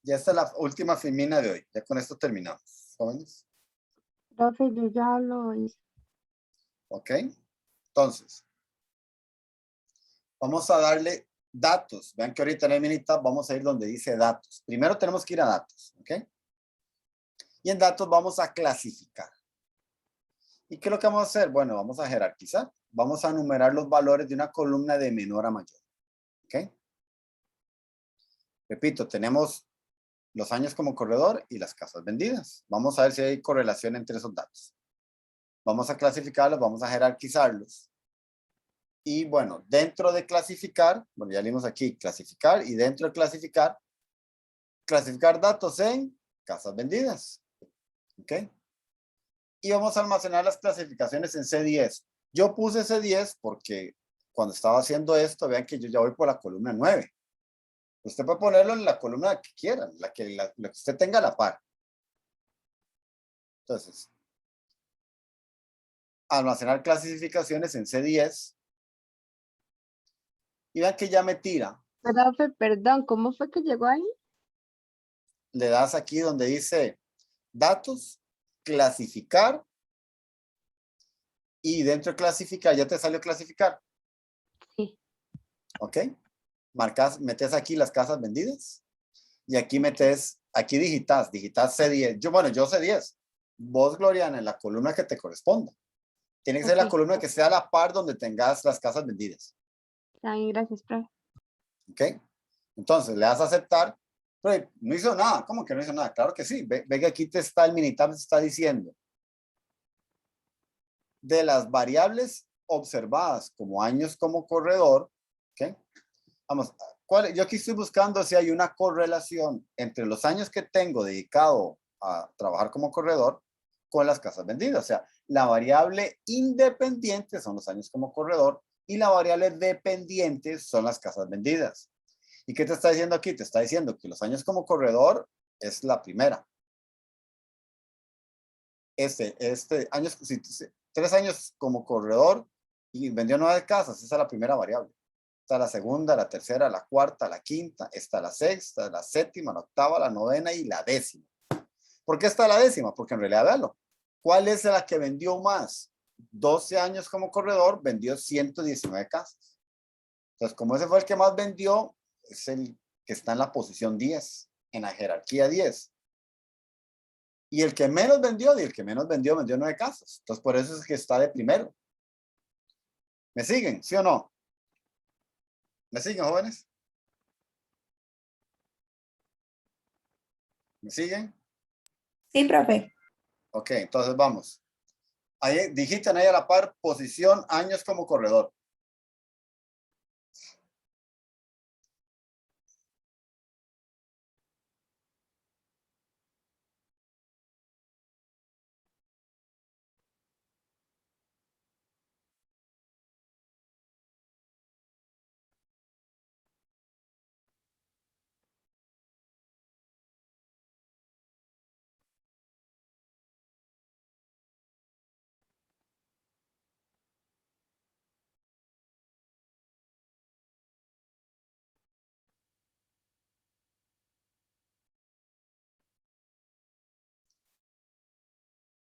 Ya está la última filmina de hoy. Ya con esto terminamos. ¿Jóvenes? Profe, yo ya lo hice. ¿Ok? Entonces, vamos a darle datos. Vean que ahorita en el minita vamos a ir donde dice datos. Primero tenemos que ir a datos. ¿Ok? Y en datos vamos a clasificar. ¿Y qué es lo que vamos a hacer? Bueno, vamos a jerarquizar. Vamos a enumerar los valores de una columna de menor a mayor. ¿Ok? Repito, tenemos los años como corredor y las casas vendidas. Vamos a ver si hay correlación entre esos datos. Vamos a clasificarlos, vamos a jerarquizarlos. Y bueno, dentro de clasificar, bueno, ya leímos aquí, clasificar, y dentro de clasificar, clasificar datos en casas vendidas. ¿Ok? Y vamos a almacenar las clasificaciones en C10. Yo puse C10 porque cuando estaba haciendo esto, vean que yo ya voy por la columna 9. Usted puede ponerlo en la columna que quiera, la que usted tenga a la par. Entonces, almacenar clasificaciones en C10. Y vean que ya me tira. Profe, perdón, ¿cómo fue que llegó ahí? Le das aquí donde dice datos, clasificar. Y dentro de clasificar, ya te salió clasificar. Sí. ¿Ok? Marcas, metes aquí las casas vendidas. Y aquí metes, aquí digitas C10. Bueno, yo C10. Vos, Gloriana, en la columna que te corresponda. Tiene que ser la Ok. columna que sea a la par donde tengas las casas vendidas. Está bien, gracias, profe. ¿Ok? Entonces, le das a aceptar. Pero no hizo nada. ¿Cómo que no hizo nada? Claro que sí. Ve que aquí te está, el Minitab te está diciendo. De las variables observadas como años como corredor, ¿ok? Vamos, yo aquí estoy buscando si hay una correlación entre los años que tengo dedicado a trabajar como corredor con las casas vendidas. O sea, la variable independiente son los años como corredor y la variable dependiente son las casas vendidas. ¿Y qué te está diciendo aquí? Te está diciendo que los años como corredor es la primera. Años, si 3 años como corredor y vendió 9 casas, esa es la primera variable. Está la segunda, la tercera, la cuarta, la quinta, está la sexta, la séptima, la octava, la novena y la 10ª. ¿Por qué está la 10ª? Porque en realidad, véalo, ¿cuál es la que vendió más? 12 años como corredor, vendió 119 casas. Entonces, como ese fue el que más vendió, es el que está en la posición 10, en la jerarquía 10. Y el que menos vendió, vendió 9 casas. Entonces, por eso es que está de primero. ¿Me siguen? ¿Sí o no? ¿Me siguen, jóvenes? ¿Me siguen? Sí, profe. Ok, entonces vamos. Ahí digitan ahí a la par posición, años como corredor.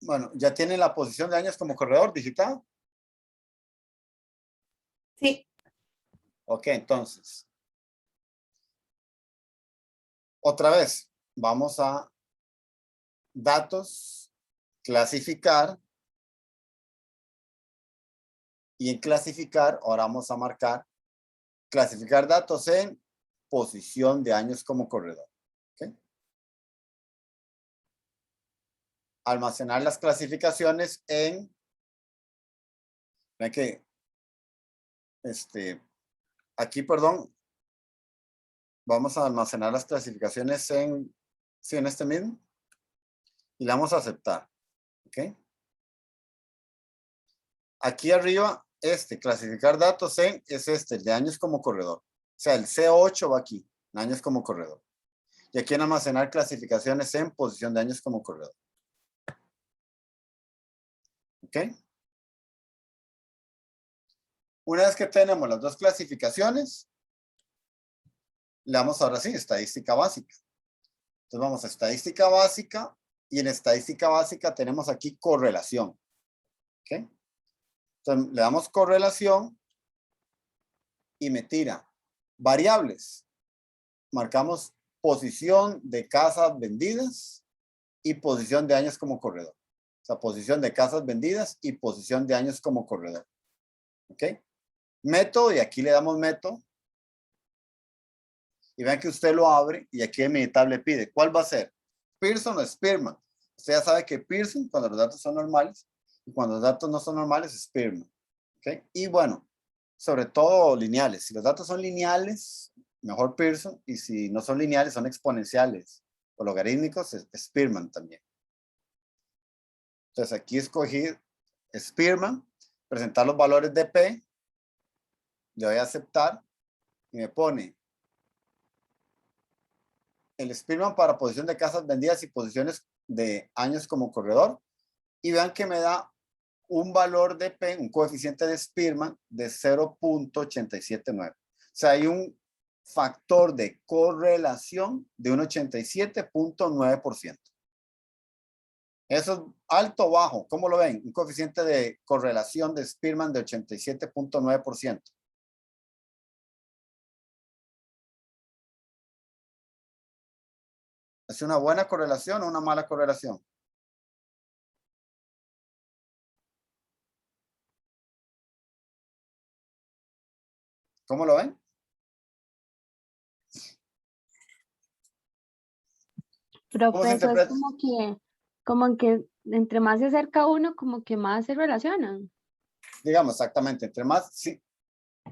Bueno, ya tienen la posición de años como corredor digital. Sí. Ok, entonces. Otra vez, vamos a datos, clasificar. Y en clasificar, ahora vamos a marcar, clasificar datos en posición de años como corredor. ¿Okay? Almacenar las clasificaciones en, ven que, aquí, perdón, vamos a almacenar las clasificaciones en, sí, en este mismo, y le vamos a aceptar. ¿Ok? Aquí arriba, clasificar datos en, es el de años como corredor. O sea, el C8 va aquí, en años como corredor. Y aquí en almacenar clasificaciones en posición de años como corredor. ¿Ok? Una vez que tenemos las dos clasificaciones, le damos ahora sí, estadística básica. Entonces vamos a estadística básica y en estadística básica tenemos aquí correlación. ¿Ok? Entonces le damos correlación y me tira variables. Marcamos posición de casas vendidas y posición de años como corredor. O sea, posición de casas vendidas y posición de años como corredor. ¿Ok? Método, y aquí le damos método. Y vean que usted lo abre y aquí en militar le pide, ¿cuál va a ser? Pearson o Spearman. Usted ya sabe que Pearson cuando los datos son normales y cuando los datos no son normales es Spearman. ¿Okay? Y bueno, sobre todo lineales. Si los datos son lineales, mejor Pearson, y si no son lineales, son exponenciales o logarítmicos, es Spearman también. Entonces aquí escogí Spearman, presentar los valores de P, le doy a aceptar y me pone el Spearman para posición de casas vendidas y posiciones de años como corredor. Y vean que me da un valor de P, un coeficiente de Spearman de 0.879. O sea, hay un factor de correlación de un 87.9%. Eso es alto o bajo. ¿Cómo lo ven? Un coeficiente de correlación de Spearman de 87.9%. ¿Es una buena correlación o una mala correlación? ¿Cómo lo ven? ¿Cómo se Profe, eso es interpreta? como que entre más se acerca uno, como que más se relacionan. Digamos, exactamente. Entre más, sí.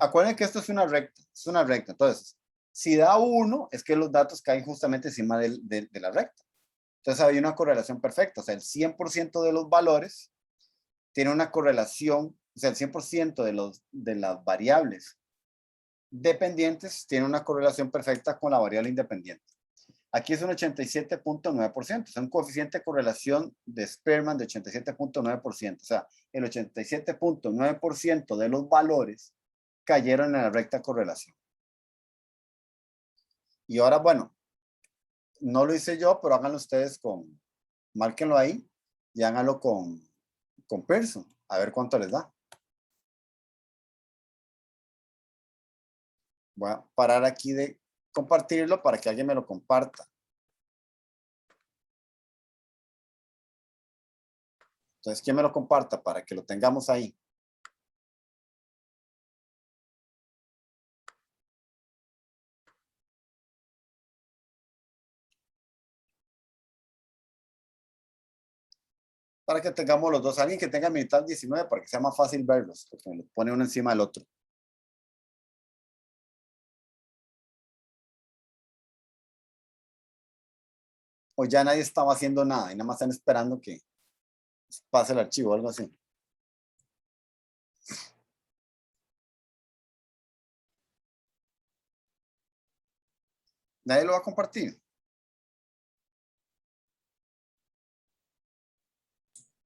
Acuérdense que esto es una recta. Es una recta. Entonces, si da 1, es que los datos caen justamente encima de la recta. Entonces, hay una correlación perfecta. O sea, el 100% de los valores tiene una correlación, o sea, el 100% de las variables dependientes tiene una correlación perfecta con la variable independiente. Aquí es un 87.9%, es un coeficiente de correlación de Spearman de 87.9%. O sea, el 87.9% de los valores cayeron en la recta correlación. Y ahora, bueno, no lo hice yo, pero háganlo ustedes márquenlo ahí y háganlo con Pearson, a ver cuánto les da. Voy a parar aquí de compartirlo para que alguien me lo comparta. Entonces, ¿quién me lo comparta para que lo tengamos ahí? Para que tengamos los dos. Alguien que tenga militar 19 para que sea más fácil verlos, porque me lo pone uno encima del otro. O ya nadie estaba haciendo nada y nada más están esperando que pase el archivo o algo así. Nadie lo va a compartir.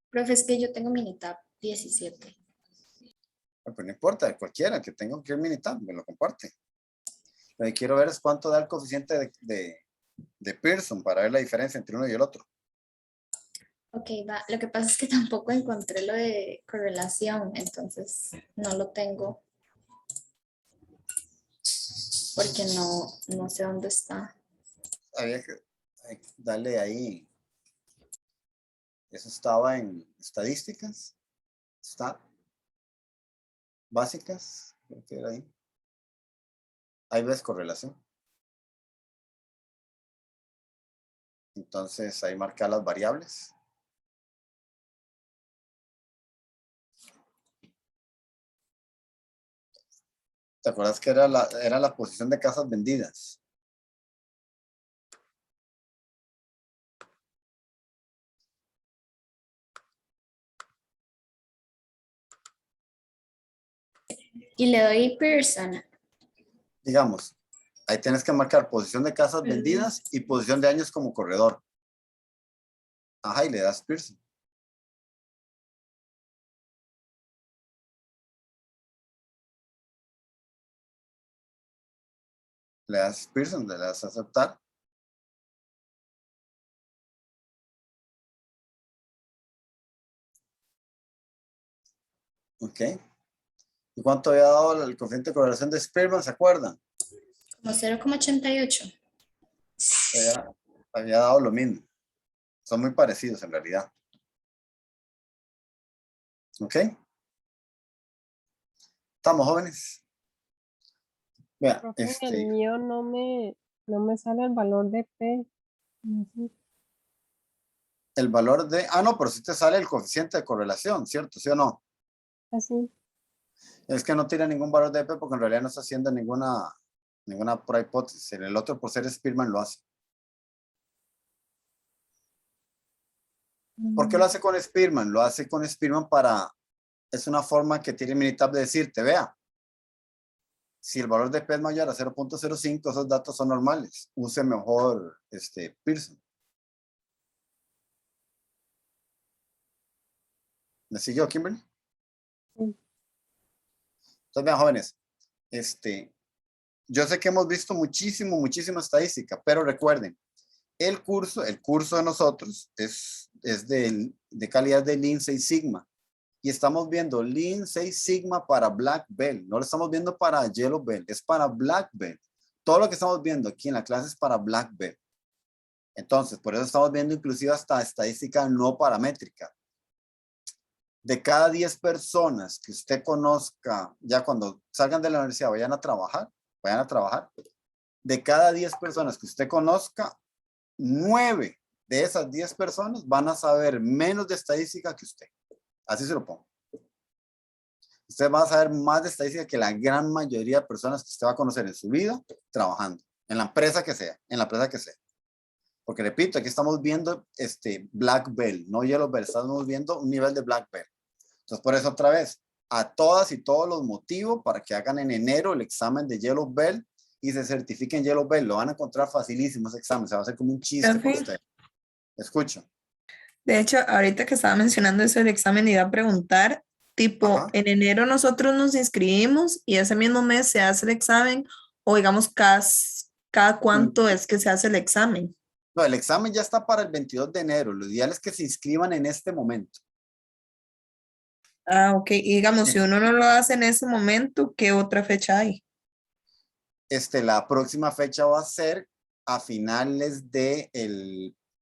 Profe, es que yo tengo Minitab 17. Pues no importa, cualquiera que tenga que militar me lo comparte. Lo que quiero ver es cuánto da el coeficiente de Pearson para ver la diferencia entre uno y el otro. Ok, va. Lo que pasa es que tampoco encontré lo de correlación, entonces no lo tengo porque no sé dónde está. Había que darle ahí. Eso estaba en estadísticas. Está básicas. Creo que era ahí. Ahí ves correlación. Entonces ahí marca las variables. ¿Te acuerdas que era la posición de casas vendidas? Y le doy Pearson. Digamos, ahí tienes que marcar posición de casas vendidas y posición de años como corredor. Ajá, y le das Pearson. Le das Pearson, le das aceptar. Ok. ¿Y cuánto había dado el coeficiente de correlación de Spearman? ¿Se acuerdan? Como 0,88. Había dado lo mismo. Son muy parecidos en realidad. ¿Ok? ¿Estamos jóvenes? Vea, Profe, en el mío no me sale el valor de P. No sé. el valor de... Ah, no, pero sí te sale el coeficiente de correlación, ¿cierto? ¿Sí o no? Así. Es que no tiene ningún valor de P porque en realidad no está haciendo ninguna prueba hipótesis. En el otro, por ser Spearman, lo hace. ¿Por qué lo hace con Spearman? Lo hace con Spearman para... Es una forma que tiene Minitab de decirte, vea, si el valor de P es mayor a 0.05, esos datos son normales. Use mejor Pearson. ¿Me siguió, Kimberly? Sí. Entonces, vean, jóvenes, yo sé que hemos visto muchísima estadística, pero recuerden, el curso de nosotros es de calidad de Lean 6 Sigma. Y estamos viendo Lean 6 Sigma para Black Belt. No lo estamos viendo para Yellow Belt, es para Black Belt. Todo lo que estamos viendo aquí en la clase es para Black Belt. Entonces, por eso estamos viendo inclusive hasta estadística no paramétrica. De cada 10 personas que usted conozca, ya cuando salgan de la universidad vayan a trabajar, de cada 10 personas que usted conozca, 9 de esas 10 personas van a saber menos de estadística que usted. Así se lo pongo. Usted va a saber más de estadística que la gran mayoría de personas que usted va a conocer en su vida trabajando, en la empresa que sea, Porque repito, aquí estamos viendo Black Belt, no Yellow Belt, estamos viendo un nivel de Black Belt. Entonces, por eso otra vez, a todas y todos los motivos para que hagan en enero el examen de Yellow Belt y se certifiquen Yellow Belt. Lo van a encontrar facilísimo ese examen, se va a hacer como un chiste para Profe, usted. Escucho. de hecho, ahorita que estaba mencionando eso del examen, iba a preguntar, tipo, Ajá. en enero nosotros nos inscribimos y ese mismo mes se hace el examen, o digamos, cada cuánto es que se hace el examen. No, el examen ya está para el 22 de enero. Lo ideal es que se inscriban en este momento. Ah, ok. Y digamos, si uno no lo hace en ese momento, ¿qué otra fecha hay? La próxima fecha va a ser a finales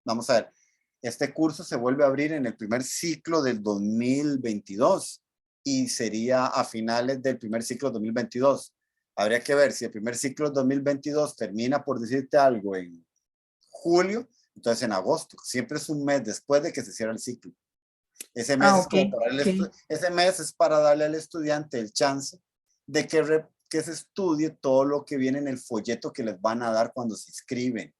vamos a ver, este curso se vuelve a abrir en el primer ciclo del 2022 y sería a finales del primer ciclo 2022. Habría que ver si el primer ciclo 2022 termina, por decirte algo, en julio, entonces en agosto. Siempre es un mes después de que se cierra el ciclo. Ese mes, Ah, es ok. como para Ok. ese mes es para darle al estudiante el chance de que se estudie todo lo que viene en el folleto que les van a dar cuando se inscriben.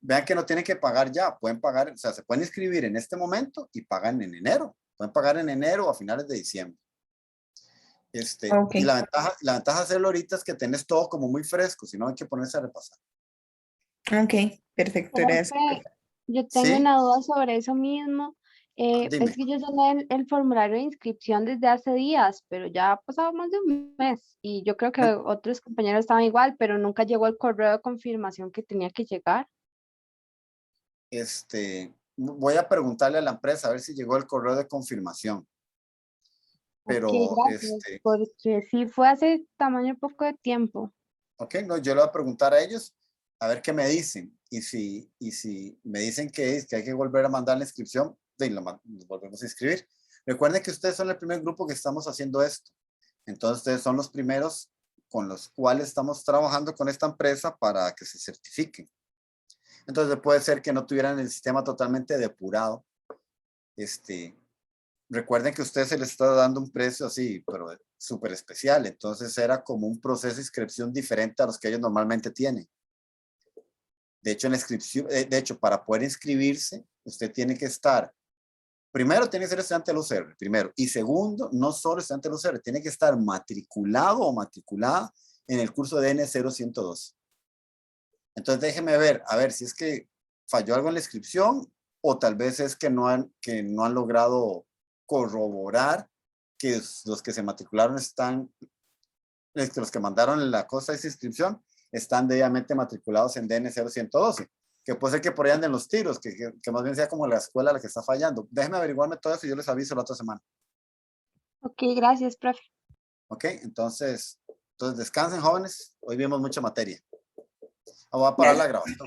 Vean que no tienen que pagar ya, pueden pagar, o sea, se pueden inscribir en este momento y pagan en enero. Pueden pagar en enero o a finales de diciembre. Ok. Y la ventaja de hacerlo ahorita es que tenés todo como muy fresco, si no hay que ponerse a repasar. Ok, perfecto, gracias. Profe, yo tengo ¿Sí? una duda sobre eso mismo. Es Dime. que yo llené el formulario de inscripción desde hace días, pero ya ha pasado más de un mes y yo creo que otros compañeros estaban igual, pero nunca llegó el correo de confirmación que tenía que llegar. voy a preguntarle a la empresa a ver si llegó el correo de confirmación. Pero, Ok, gracias, porque sí fue hace tamaño poco de tiempo. ok, no, yo le voy a preguntar a ellos a ver qué me dicen. Y si me dicen que hay que volver a mandar la inscripción, nos volvemos a inscribir. Recuerden que ustedes son el primer grupo que estamos haciendo esto. Entonces, ustedes son los primeros con los cuales estamos trabajando con esta empresa para que se certifiquen. Entonces, puede ser que no tuvieran el sistema totalmente depurado. Recuerden que a ustedes se les está dando un precio así, pero súper especial. Entonces, era como un proceso de inscripción diferente a los que ellos normalmente tienen. De hecho, en la inscripción, para poder inscribirse, usted tiene que estar, primero tiene que ser estudiante del UCR, primero, y segundo, no solo estudiante del UCR, tiene que estar matriculado o matriculada en el curso de N0102. Entonces, déjeme ver, a ver si es que falló algo en la inscripción o tal vez es que no han logrado corroborar que los que se matricularon están, los que mandaron la cosa de esa inscripción, están debidamente matriculados en DN0112, que puede ser que por ahí anden los tiros, que más bien sea como la escuela la que está fallando. Déjenme averiguarme todo eso y yo les aviso la otra semana. Ok, gracias, profe. Ok, entonces descansen, jóvenes. Hoy vimos mucha materia. Voy a parar la grabación.